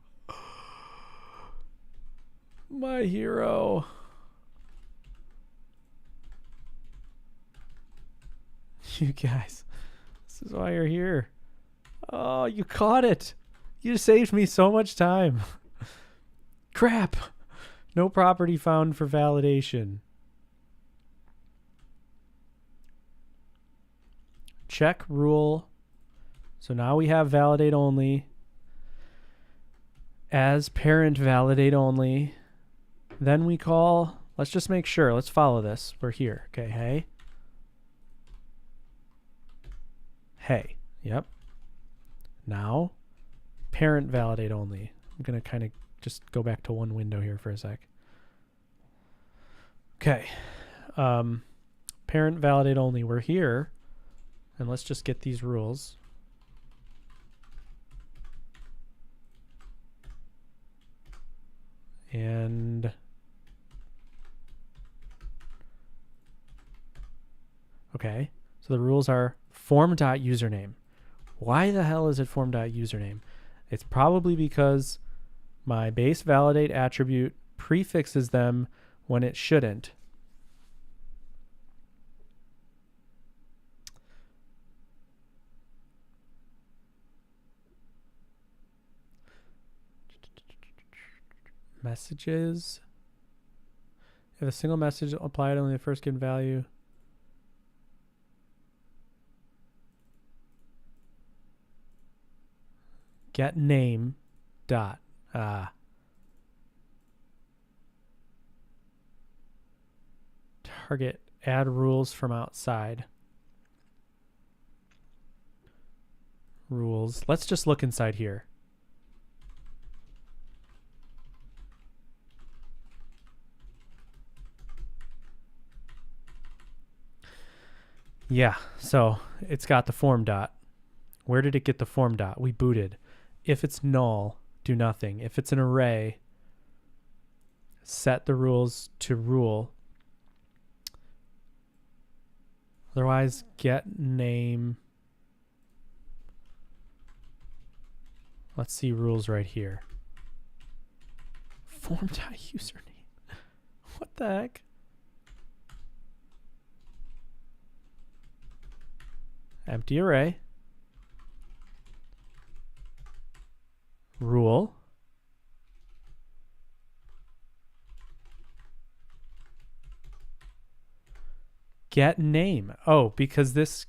My hero. You guys. This is why you're here. Oh, you caught it. You saved me so much time. Crap. No property found for validation. Check rule. So now we have validate only as parent validate only. Then we call, let's just make sure. Let's follow this. We're here. Okay, hey. Hey. Yep. Now, parent validate only. I'm going to kind of just go back to one window here for a sec. Okay. Parent validate only. We're here. And let's just get these rules. And okay, so the rules are form.username. Why the hell is it form.username? It's probably because my base validate attribute prefixes them when it shouldn't. Messages. If a single message applied only the first given value. Get name dot. Target add rules from outside. Rules. Let's just look inside here. Yeah, so it's got the form dot. Where did it get the form dot? We booted. If it's null, do nothing. If it's an array, set the rules to rule. Otherwise, get name. Let's see rules right here. Form dot username. What the heck? Empty array. Rule. Get name. Oh, because this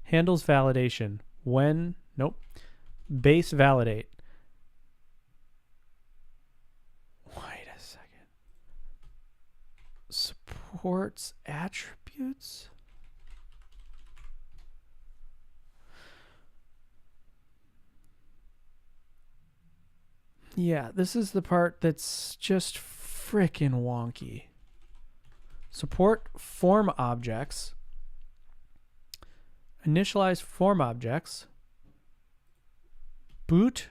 handles validation. When, nope. Base validate. Wait a second. Supports attributes? Yeah, this is the part that's just frickin' wonky. Support form objects. Initialize form objects. Boot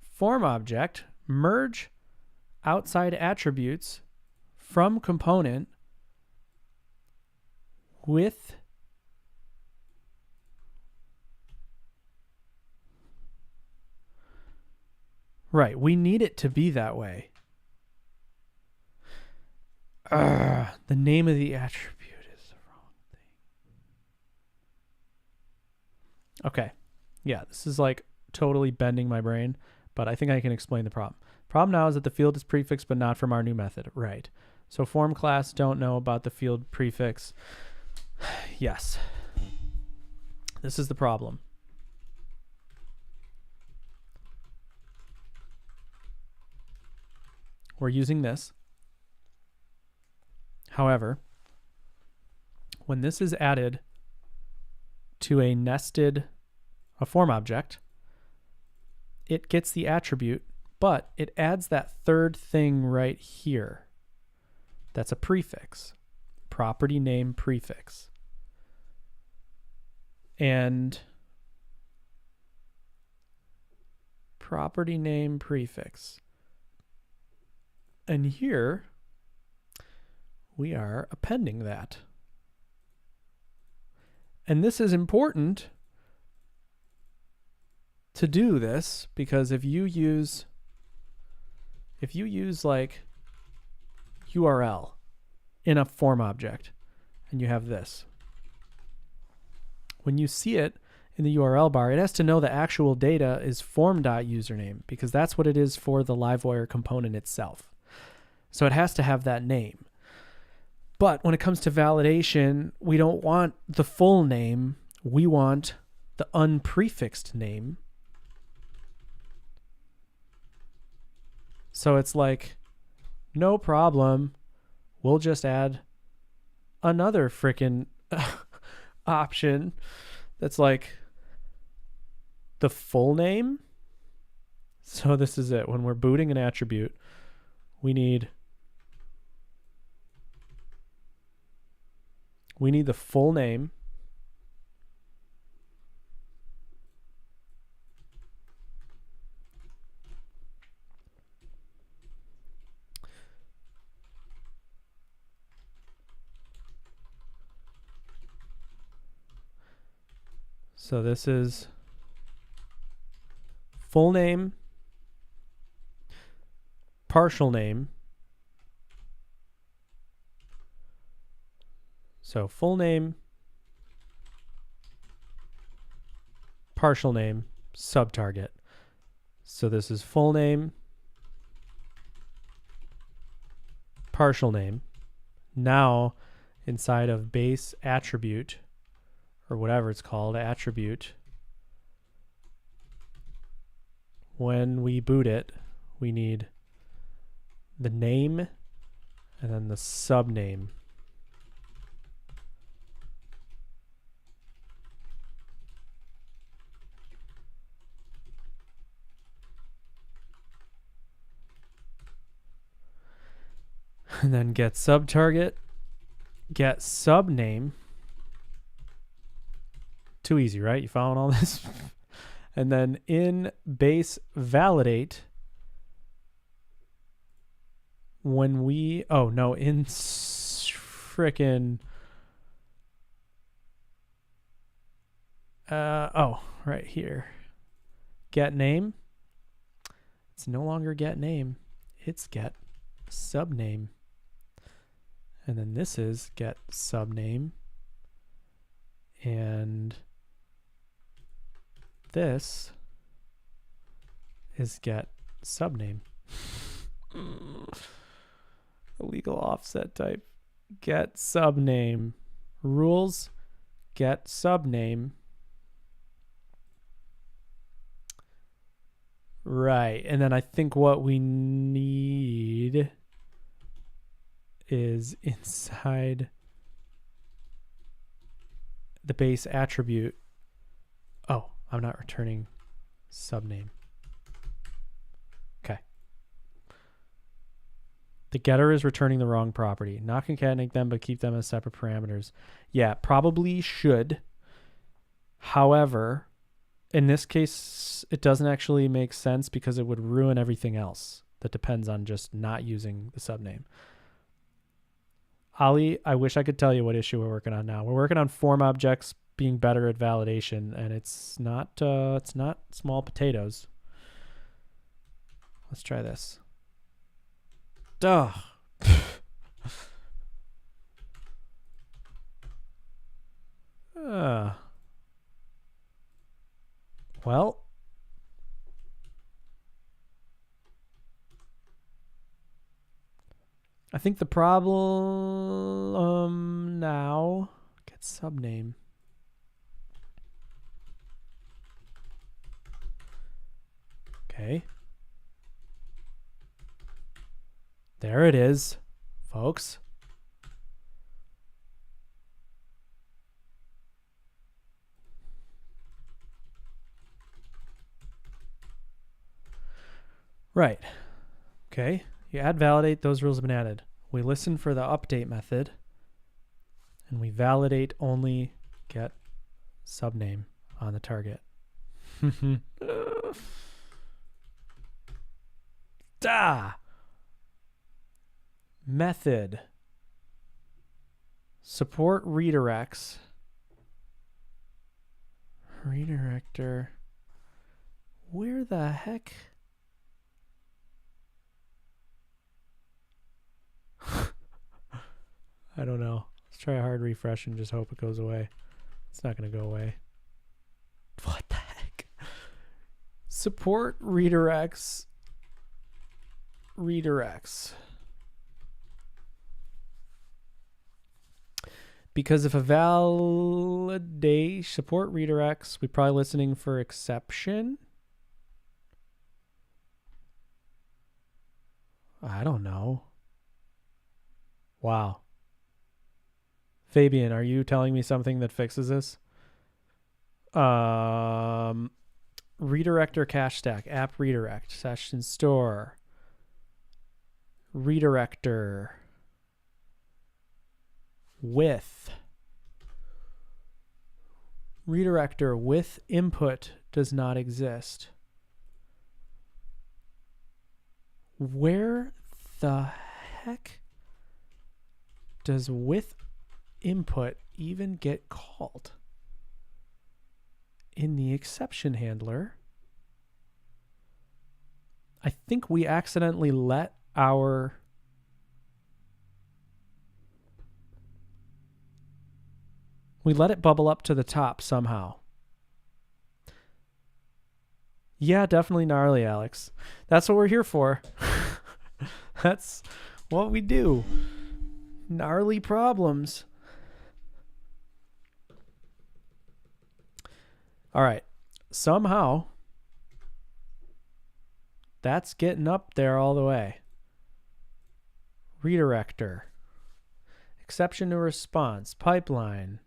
form object. Merge outside attributes from component with right, we need it to be that way. The name of the attribute is the wrong thing. Okay. Yeah, this is like totally bending my brain, but I think I can explain the problem. Problem now is that the field is prefixed, but not from our new method. Right. So form class don't know about the field prefix. Yes. This is the problem. We're using this. However, when this is added to a form object, it gets the attribute, but it adds that third thing right here. That's a prefix. Property name prefix. And property name prefix. And here we are appending that. And this is important to do this because if you use like URL in a form object and you have this, when you see it in the URL bar, it has to know the actual data is form.username because that's what it is for the Livewire component itself. So it has to have that name. But when it comes to validation, we don't want the full name. We want the unprefixed name. So it's like, no problem. We'll just add another frickin' option that's like the full name. So this is it. When we're booting an attribute, we need the full name. So this is full name partial name. So full name, partial name, subtarget. So this is full name, partial name. Now inside of base attribute, or whatever it's called, attribute, when we boot it, we need the name and then the subname. And then get subtarget, get subname. Too easy, right? You following all this? And then in base validate, when we, oh no, in frickin', right here, get name. It's no longer get name, it's get subname. And then this is get subname, and this is get subname. Illegal offset type. Get subname. Rules. Get subname. Right. And then I think what we need is inside the base attribute. Oh, I'm not returning subname. Okay. The getter is returning the wrong property. Not concatenate them, but keep them as separate parameters. Yeah, probably should. However, in this case, it doesn't actually make sense because it would ruin everything else that depends on just not using the subname. Ali, I wish I could tell you what issue we're working on now. We're working on form objects being better at validation, and it's not small potatoes. Let's try this. Duh. Well, I think the problem now, get subname. Okay. There it is, folks. Right. Okay. You add validate, those rules have been added. We listen for the update method, and we validate only get subname on the target. Method. Support redirects. Redirector. Where the heck? I don't know. Let's try a hard refresh and just hope it goes away. It's not going to go away. What the heck? Support redirects. Redirects. Because if a validate support redirects, we're probably listening for exception. I don't know. Wow. Fabian, are you telling me something that fixes this? Redirector cache stack, app redirect, session store, redirector, with. Redirector with input does not exist. Where the heck does with input even get called? In the exception handler, I think we accidentally let our we let it bubble up to the top somehow. Yeah, definitely gnarly, Alex. That's what we're here for. That's what we do. Gnarly problems. All right. Somehow, that's getting up there all the way. Redirector. Exception to response. Pipeline.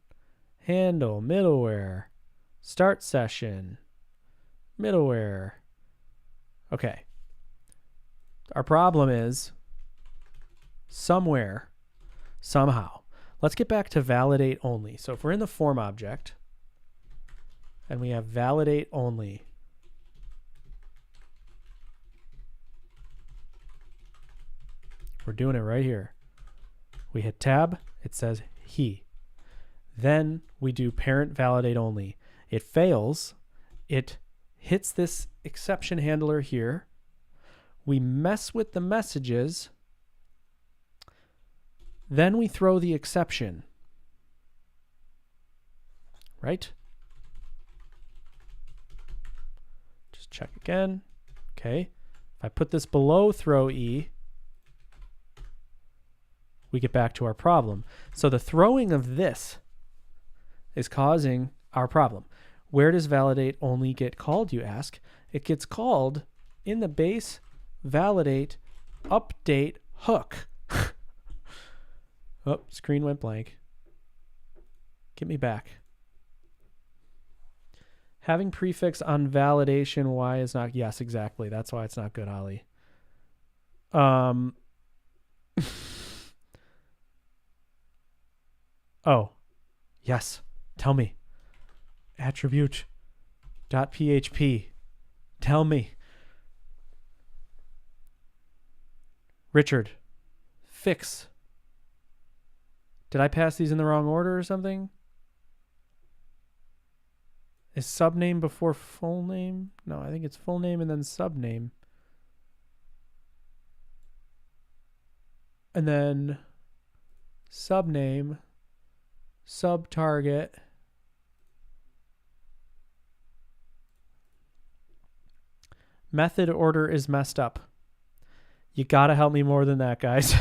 Handle. Middleware. Start session. Middleware. Okay. Our problem is somewhere, somehow. Let's get back to validate only. So if we're in the form object and we have validate only, we're doing it right here. We hit tab, it says he. Then we do parent validate only. It fails. It hits this exception handler here. We mess with the messages. Then we throw the exception. Right? Just check again. Okay. If I put this below throw E, we get back to our problem. So the throwing of this is causing our problem. Where does validate only get called, you ask? It gets called in the base validate update hook. Oh, screen went blank. Get me back. Having prefix on validation, why is not? Yes, exactly. That's why it's not good, Ollie. Oh, yes. Tell me. Attribute.php. Tell me. Richard, fix. Did I pass these in the wrong order or something? Is subname before full name? No, I think it's full name and then subname. And then subname, subtarget. Method order is messed up. You gotta help me more than that, guys.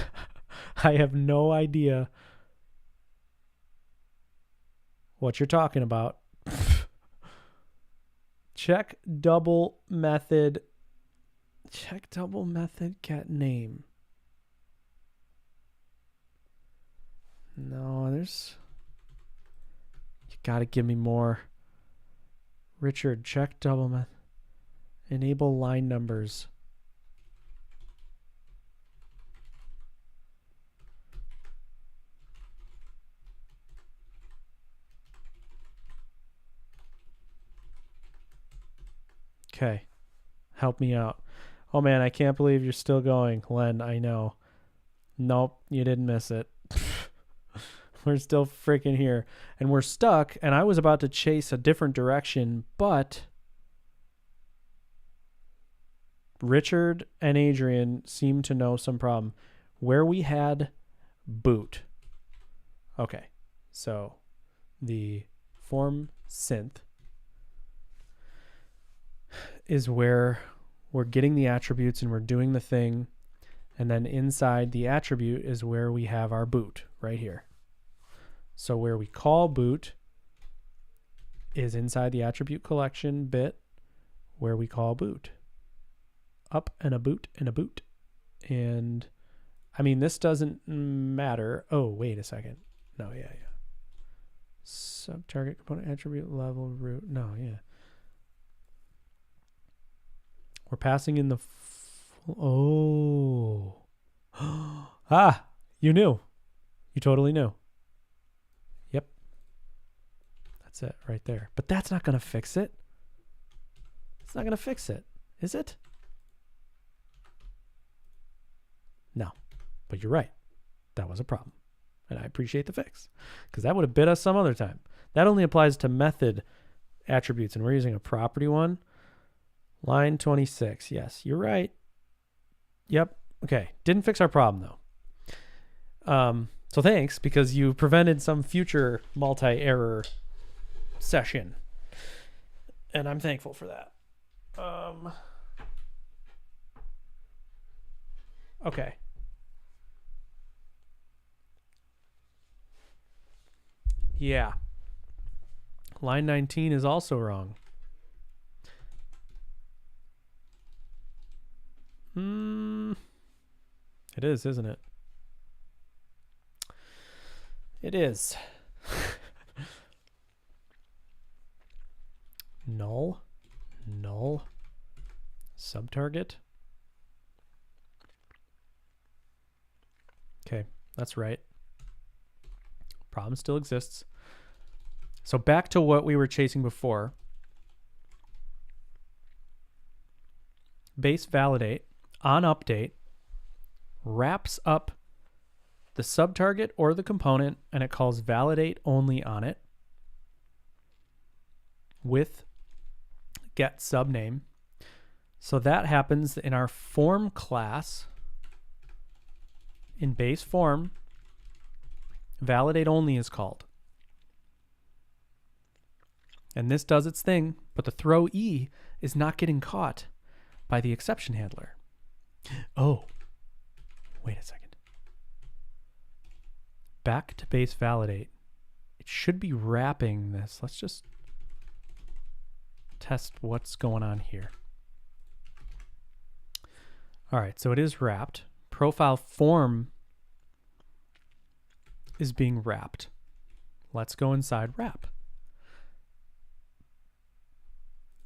I have no idea what you're talking about. Check double method. Check double method get name. No, there's... You gotta give me more. Richard, check double method. Enable line numbers. Okay. Help me out. Oh man, I can't believe you're still going. Len, I know. Nope, you didn't miss it. We're still freaking here. And we're stuck, and I was about to chase a different direction, but Richard and Adrian seem to know some problem. Where we had boot. Okay, so the form synth is where we're getting the attributes and we're doing the thing. And then inside the attribute is where we have our boot right here. So where we call boot is inside the attribute collection bit where we call boot. Up and a boot and a boot. And I mean, this doesn't matter. Oh, wait a second. No, yeah. Subtarget component attribute level root. No, yeah. We're passing in the... Oh. Ah, you knew. You totally knew. Yep. That's it right there. But that's not going to fix it. It's not going to fix it, is it? No. But you're right. That was a problem. And I appreciate the fix. Because that would have bit us some other time. That only applies to method attributes. And we're using a property one. Line 26. Yes, you're right. Yep. Okay, didn't fix our problem though. So thanks, because you prevented some future multi-error session, and I'm thankful for that. Okay. Yeah. Line 19 is also wrong. It is, isn't it? It is. Null. Subtarget. Okay, that's right. Problem still exists. So back to what we were chasing before. Base validate on update wraps up the subtarget or the component, and it calls validate only on it with get subname. So that happens in our form class. In base form, validate only is called. And this does its thing, but the throw E is not getting caught by the exception handler. Oh, wait a second. Back to base validate. It should be wrapping this. Let's just test what's going on here. All right, so it is wrapped. Profile form is being wrapped. Let's go inside wrap.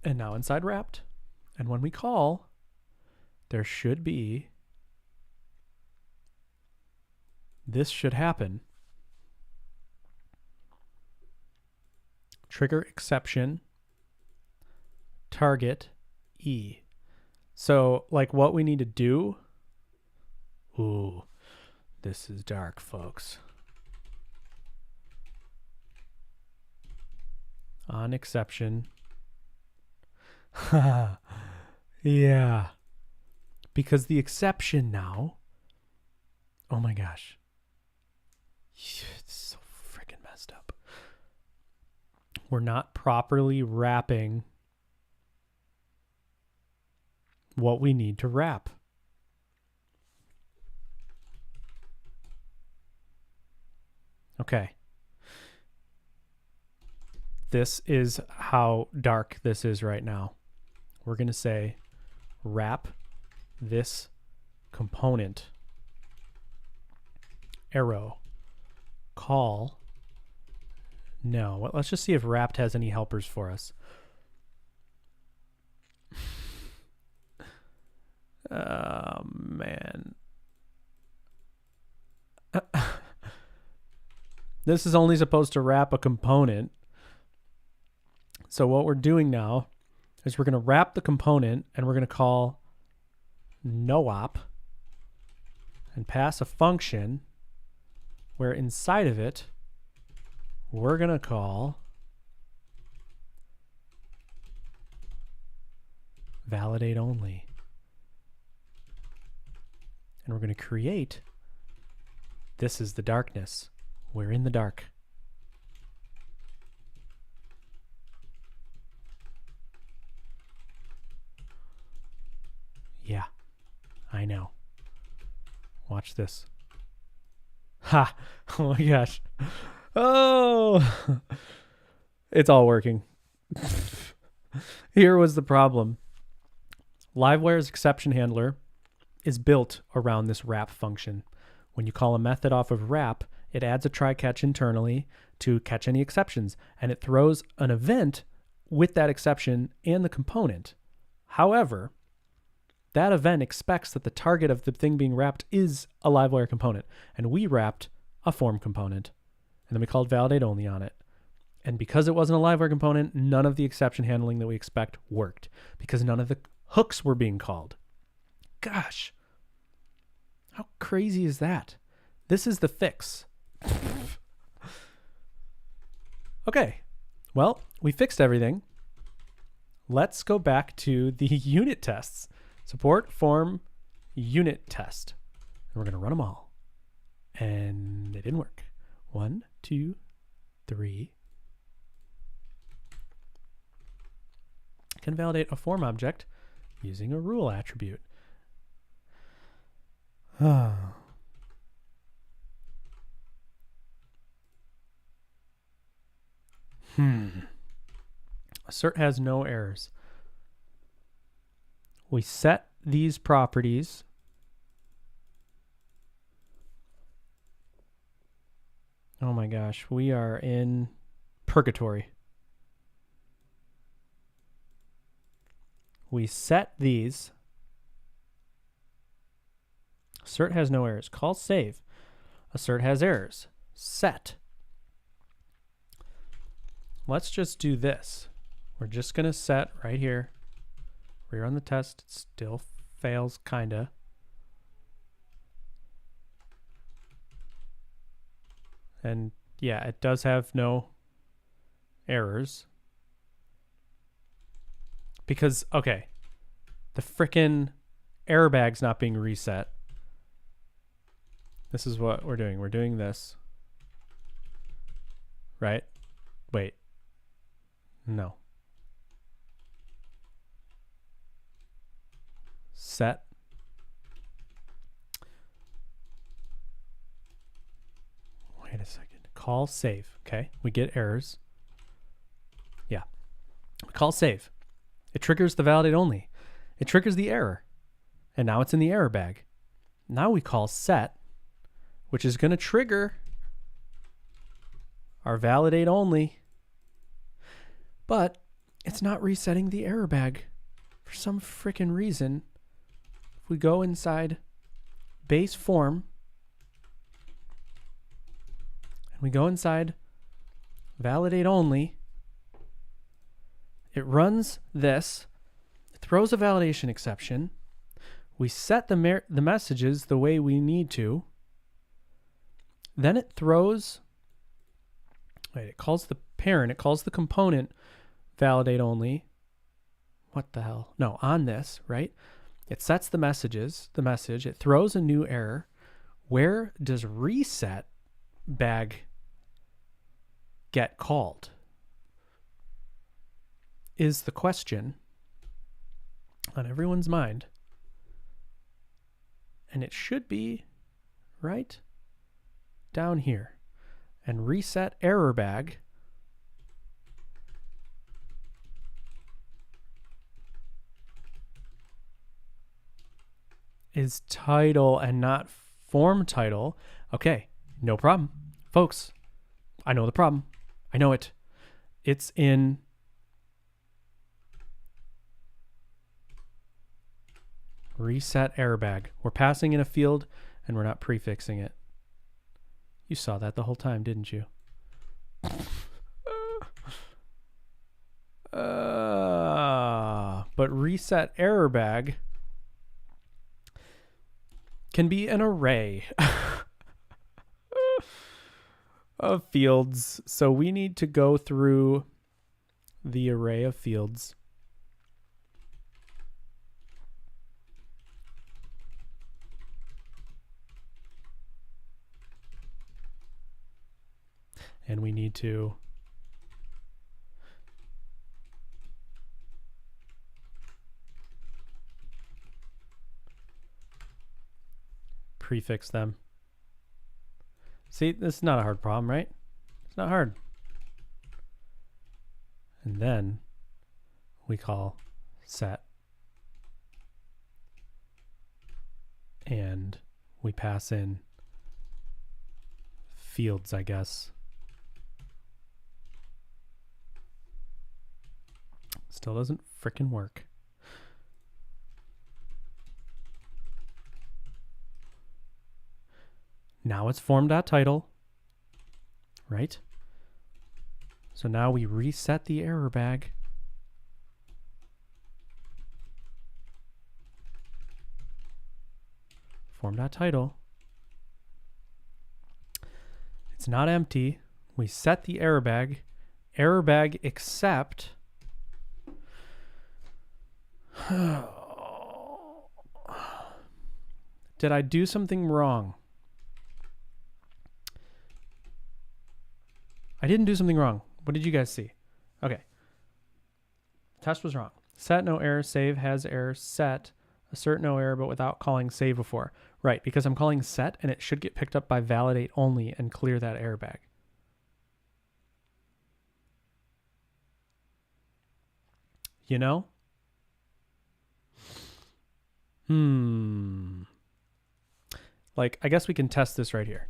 And now inside wrapped. And when we call, there should be, this should happen. Trigger exception, target E. So like what we need to do, ooh, this is dark, folks. On exception. Yeah. Because the exception now, oh my gosh. It's so freaking messed up. We're not properly wrapping what we need to wrap. Okay. This is how dark this is right now. We're going to say wrap this component arrow call. No, let's just see if wrapped has any helpers for us. Oh, man. This is only supposed to wrap a component. So what we're doing now is we're going to wrap the component and we're going to call no-op and pass a function where inside of it we're going to call validate only. And we're going to create, this is the darkness. We're in the dark. Yeah, I know. Watch this. Ha! Oh my gosh. Oh! It's all working. Here was the problem. Livewire's exception handler is built around this wrap function. When you call a method off of wrap, it adds a try-catch internally to catch any exceptions, and it throws an event with that exception and the component. However, that event expects that the target of the thing being wrapped is a Livewire component, and we wrapped a form component, and then we called validate only on it. And because it wasn't a Livewire component, none of the exception handling that we expect worked, because none of the hooks were being called. Gosh, how crazy is that? This is the fix. Okay, well, we fixed everything. Let's go back to the unit tests. Support form unit test. And we're going to run them all. And it didn't work. 1, 2, 3. Can validate a form object using a rule attribute. Assert has no errors. We set these properties. Oh my gosh, we are in purgatory. We set these. Assert has no errors. Call save. Assert has errors. Set. Let's just do this. We're just going to set right here. Rerun the test. It still fails, kinda. And yeah, it does have no errors. Because, okay, the frickin' error bag's not being reset. This is what we're doing. We're doing this. Right? Wait. No. Set. Wait a second. Call save. Okay. We get errors. Yeah. Call save. It triggers the validate only. It triggers the error. And now it's in the error bag. Now we call set, which is going to trigger our validate only. But it's not resetting the error bag for some freaking reason. If we go inside base form and we go inside validate only, it runs this, it throws a validation exception. We set the messages the way we need to. Then it throws, it calls the parent, it calls the component validate only. What the hell? No, on this, right? It sets the message, it throws a new error. Where does reset bag get called? Is the question on everyone's mind. And it should be right down here. And reset error bag is title and not form title. Okay, no problem. Folks, I know the problem. I know it. It's in reset error bag. We're passing in a field and we're not prefixing it. You saw that the whole time, didn't you? But reset error bag can be an array of fields. So we need to go through the array of fields. And we need to prefix them. See, this is not a hard problem, right? It's not hard. And then we call set. And we pass in fields, I guess. Still doesn't frickin' work. Now it's form.title, right? So now we reset the error bag. Form.title. It's not empty. We set the error bag except Did I do something wrong? I didn't do something wrong. What did you guys see? Okay. Test was wrong. Set no error, save has error, set, assert no error, but without calling save before. Right, because I'm calling set and it should get picked up by validate only and clear that error bag. You know? Like, I guess we can test this right here.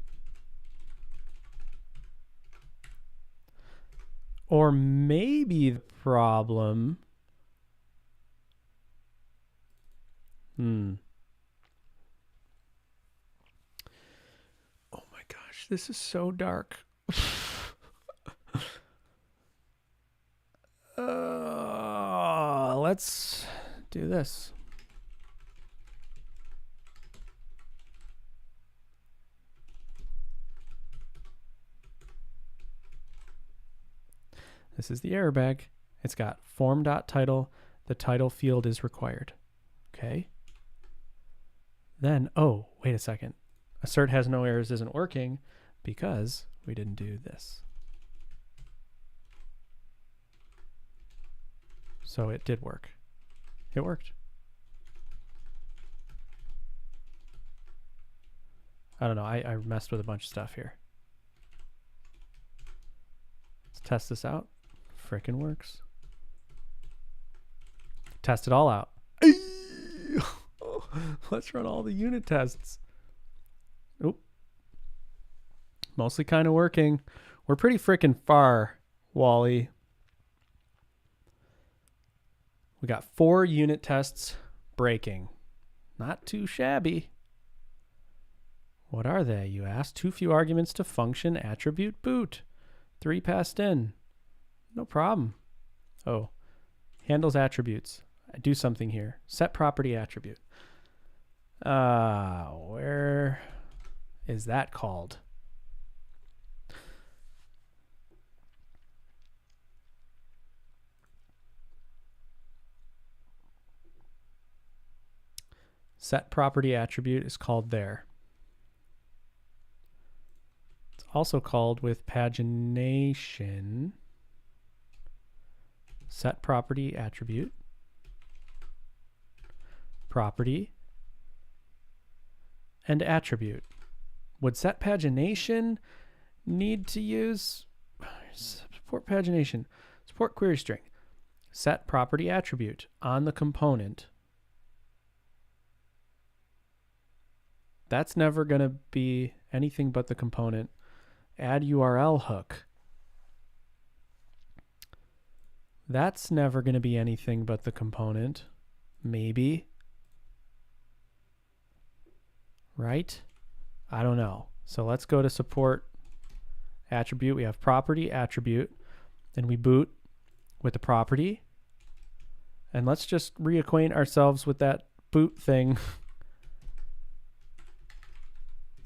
Or maybe the problem... Oh my gosh, this is so dark. Let's do this. This is the error bag. It's got form.title. The title field is required. Okay. Then, oh, wait a second. Assert has no errors isn't working because we didn't do this. So it did work. It worked. I don't know. I messed with a bunch of stuff here. Let's test this out. Frickin' works. Test it all out. Let's run all the unit tests. Oop. Mostly kind of working. We're pretty frickin' far, Wally. We got 4 unit tests breaking. Not too shabby. What are they, you ask? Too few arguments to function attribute boot. 3 passed in. No problem. Oh, handles attributes. I do something here. Set property attribute. Where is that called? Set property attribute is called there. It's also called with pagination. Set property attribute. Property. And attribute. Would set pagination need to use support pagination? Support query string. Set property attribute on the component. That's never going to be anything but the component. Add URL hook. That's never going to be anything but the component. Maybe. Right? I don't know. So let's go to support attribute. We have property attribute. And we boot with the property. And let's just reacquaint ourselves with that boot thing.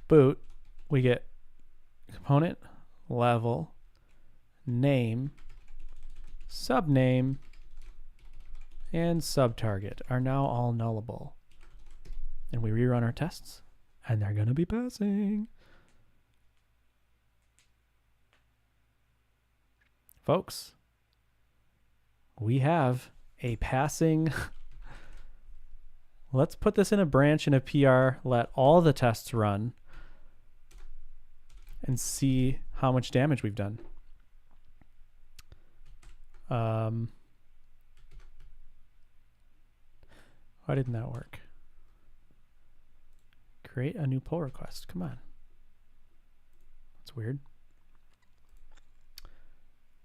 Boot. We get component, level, name, subname, and subtarget are now all nullable. And we rerun our tests, and they're going to be passing. Folks, we have a passing. Let's put this in a branch in a PR, let all the tests run, and see how much damage we've done. Why didn't that work? Create a new pull request. Come on. That's weird.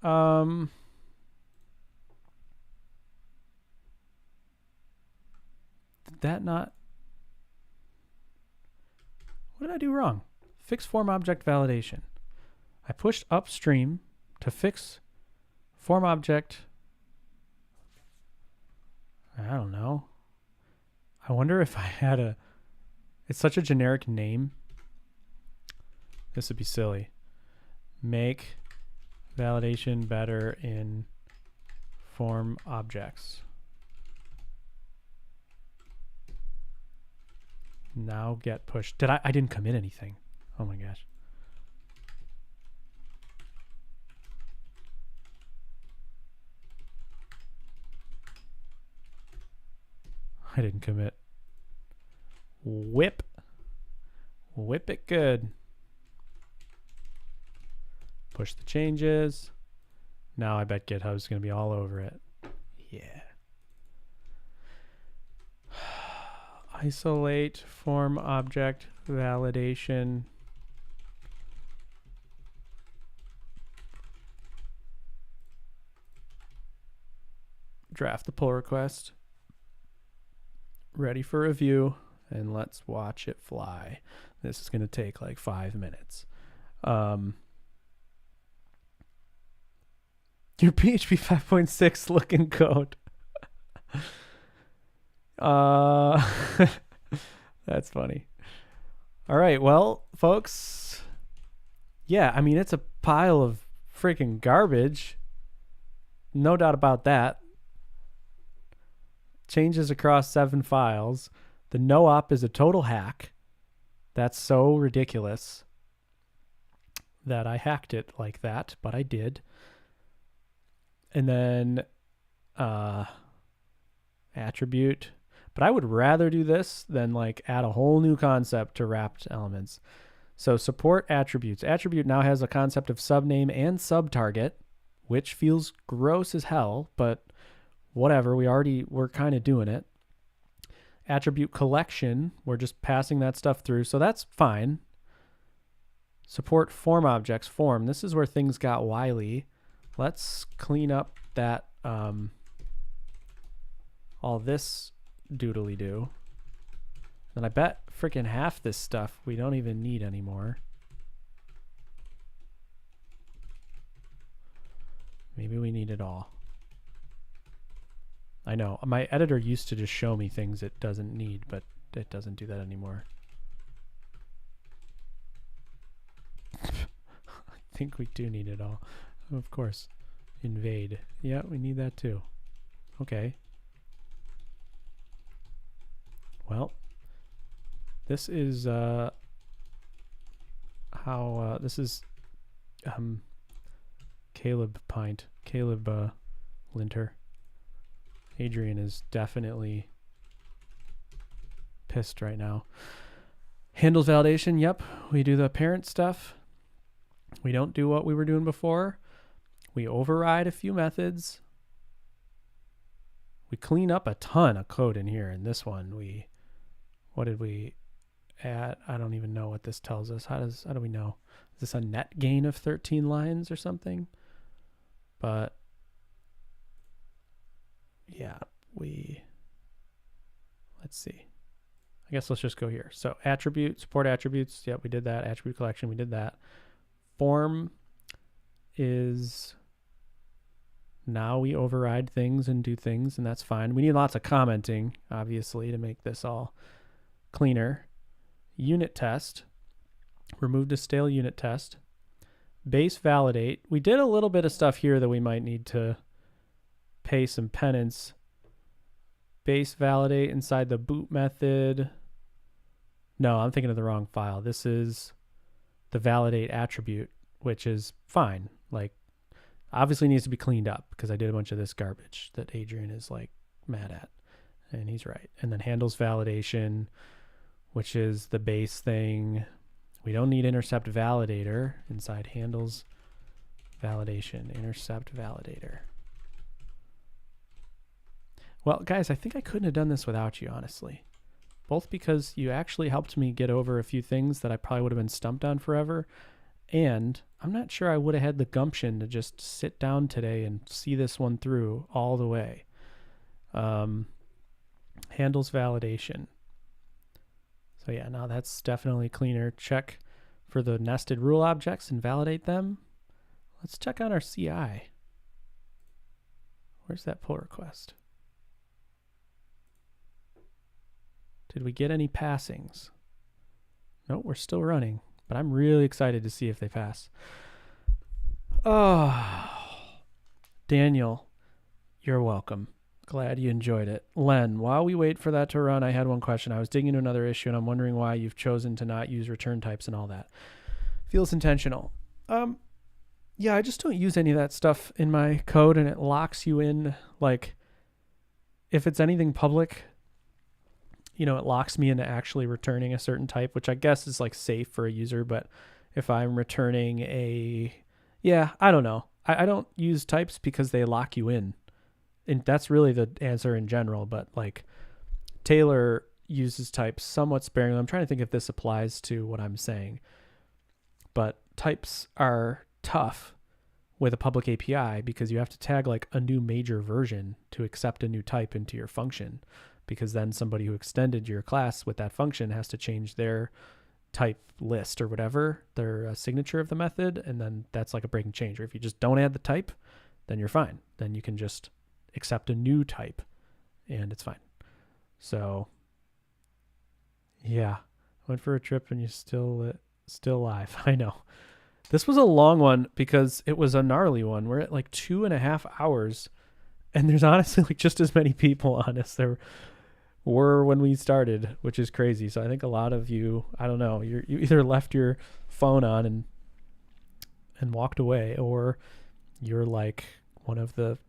Did that not? What did I do wrong? Fix form object validation. I pushed upstream to fix form object. I don't know. I wonder if I had a... It's such a generic name. This would be silly. Make validation better in form objects. Now get pushed. I didn't commit anything. Oh my gosh. I didn't commit. Whip it good. Push the changes. Now I bet GitHub's going to be all over it. Yeah. Isolate form object validation. Draft the pull request. Ready for review, and let's watch it fly. This is going to take like 5 minutes. Your PHP 5.6 looking code. That's funny. All right, well, folks. Yeah, I mean, it's a pile of freaking garbage. No doubt about that. Changes across 7 files. The no-op is a total hack. That's so ridiculous that I hacked it like that, but I did. And then attribute. But I would rather do this than like add a whole new concept to wrapped elements. So support attributes. Attribute now has a concept of subname and subtarget, which feels gross as hell, but whatever. We're kind of doing it. Attribute collection. We're just passing that stuff through. So that's fine. Support form objects. Form. This is where things got wily. Let's clean up that, all this doodly-doo. And I bet freaking half this stuff we don't even need anymore. Maybe we need it all. I know. My editor used to just show me things it doesn't need, but it doesn't do that anymore. I think we do need it all. Of course. Invade. Yeah, we need that too. Okay. Well, this is how this is Caleb Pint. Caleb Linter. Adrian is definitely pissed right now. Handles validation. Yep, we do the parent stuff. We don't do what we were doing before. We override a few methods. We clean up a ton of code in here. In this one, what did we add? I don't even know what this tells us. How do we know? Is this a net gain of 13 lines or something? But yeah, let's see. I guess let's just go here. So attribute, support attributes. Yep, we did that. Attribute collection, we did that. Form is now we override things and do things, and that's fine. We need lots of commenting, obviously, to make this all cleaner. Unit test. Remove the stale unit test. Base validate. We did a little bit of stuff here that we might need to pay some penance. Base validate inside the boot method. No, I'm thinking of the wrong file. This is the validate attribute, which is fine. Like, obviously needs to be cleaned up because I did a bunch of this garbage that Adrian is like mad at, and he's right. And then handles validation, which is the base thing. We don't need intercept validator inside handles validation, intercept validator. Well, guys, I think I couldn't have done this without you, honestly. Both because you actually helped me get over a few things that I probably would have been stumped on forever, and I'm not sure I would have had the gumption to just sit down today and see this one through all the way. Handles validation. So yeah, now that's definitely cleaner. Check for the nested rule objects and validate them. Let's check on our CI. Where's that pull request? Did we get any passings? Nope, we're still running, but I'm really excited to see if they pass. Oh, Daniel, you're welcome. Glad you enjoyed it. Len, while we wait for that to run, I had one question. I was digging into another issue, and I'm wondering why you've chosen to not use return types and all that. Feels intentional. Yeah, I just don't use any of that stuff in my code, and it locks you in. Like, if it's anything public, it locks me into actually returning a certain type, which I guess is like safe for a user. But if I'm returning I don't know. I don't use types because they lock you in. And that's really the answer in general. But like Taylor uses types somewhat sparingly. I'm trying to think if this applies to what I'm saying. But types are tough with a public API because you have to tag like a new major version to accept a new type into your function, because then somebody who extended your class with that function has to change their type list or whatever, their signature of the method, and then that's like a breaking change. Or if you just don't add the type, then you're fine. Then you can just accept a new type and it's fine. So yeah, went for a trip and you're still live. I know. This was a long one because it was a gnarly one. We're at like 2.5 hours, and there's honestly like just as many people on as there were when we started, which is crazy. So I think a lot of you, I don't know, you either left your phone on and walked away, or you're like one of the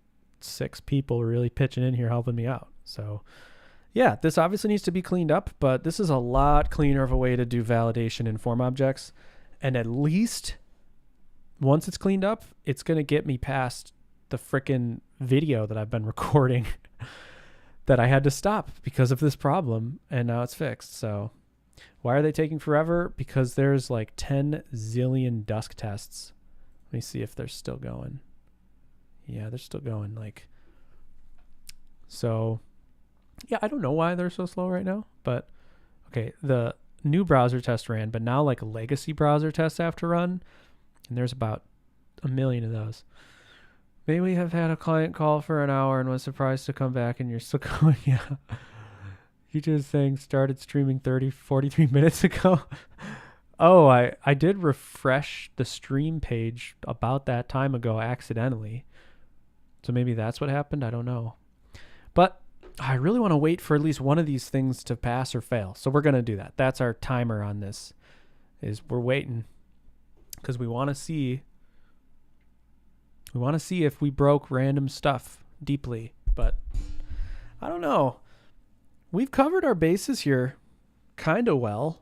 6 people really pitching in here helping me out. So yeah, this obviously needs to be cleaned up, but this is a lot cleaner of a way to do validation in form objects. And at least once it's cleaned up, it's going to get me past the frickin' video that I've been recording that I had to stop because of this problem, and now it's fixed. So why are they taking forever? Because there's like 10 zillion dusk tests. Let me see if they're still going. Yeah, they're still going. So yeah, I don't know why they're so slow right now, but okay, the new browser test ran, but now like legacy browser tests have to run, and there's about 1 million of those. May we have had a client call for an hour and was surprised to come back and you're still going. Yeah. You just saying started streaming 43 minutes ago. Oh, I did refresh the stream page about that time ago accidentally. So maybe that's what happened. I don't know. But I really want to wait for at least one of these things to pass or fail. So we're going to do that. That's our timer on this, is we're waiting because we want to see if we broke random stuff deeply. But I don't know. We've covered our bases here kind of well.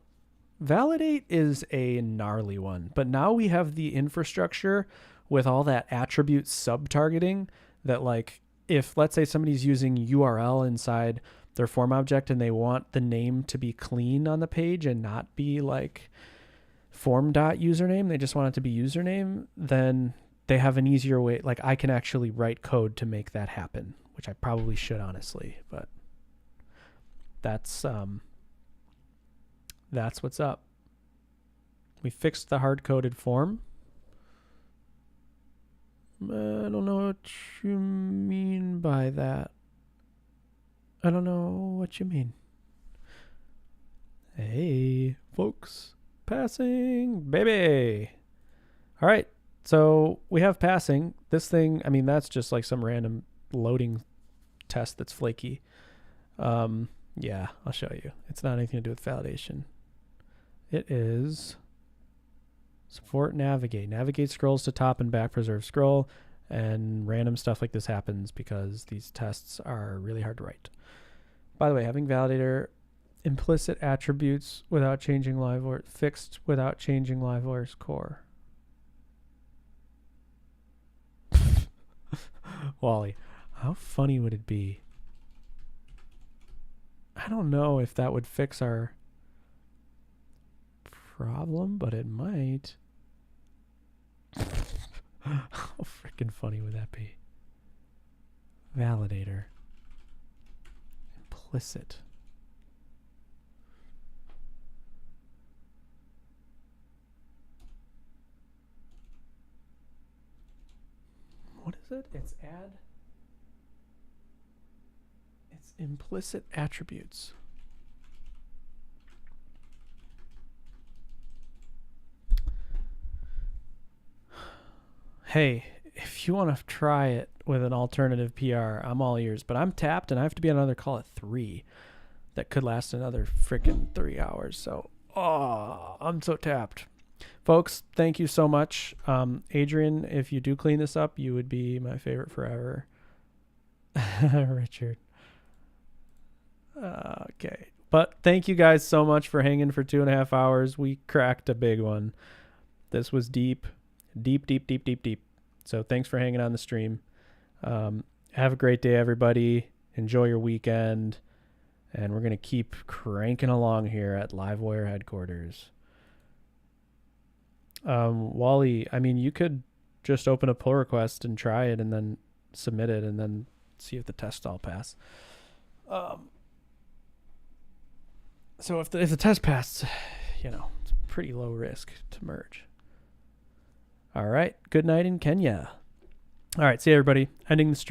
Validate is a gnarly one, but now we have the infrastructure with all that attribute sub-targeting that, like, if let's say somebody's using URL inside their form object and they want the name to be clean on the page and not be like form.username, they just want it to be username, then they have an easier way. Like, I can actually write code to make that happen, which I probably should, honestly, but that's what's up. We fixed the hard-coded form. I don't know what you mean by that. I don't know what you mean. Hey, folks. Passing, baby. All right. So we have passing. This thing, I mean, that's just like some random loading test that's flaky. Yeah, I'll show you. It's not anything to do with validation. It is support navigate. Navigate scrolls to top and back, preserve scroll, and random stuff like this happens because these tests are really hard to write. By the way, having validator implicit attributes without changing Livewire's fixed without changing Livewire's core. Wally, how funny would it be? I don't know if that would fix our problem, but it might. How freaking funny would that be? Validator. Implicit. What is it? It's add. It's implicit attributes. Hey, if you want to try it with an alternative PR, I'm all ears. But I'm tapped, and I have to be on another call at 3. That could last another freaking 3 hours. So, I'm so tapped. Folks, thank you so much. Adrian, if you do clean this up, you would be my favorite forever. Richard. Okay. But thank you guys so much for hanging for 2.5 hours. We cracked a big one. This was deep. So thanks for hanging on the stream. Have a great day, everybody. Enjoy your weekend. And we're going to keep cranking along here at Livewire headquarters. Wally, I mean, you could just open a pull request and try it and then submit it and then see if the tests all pass. So if the test passed, it's pretty low risk to merge. All right. Good night in Kenya. All right. See you, everybody. Ending the stream.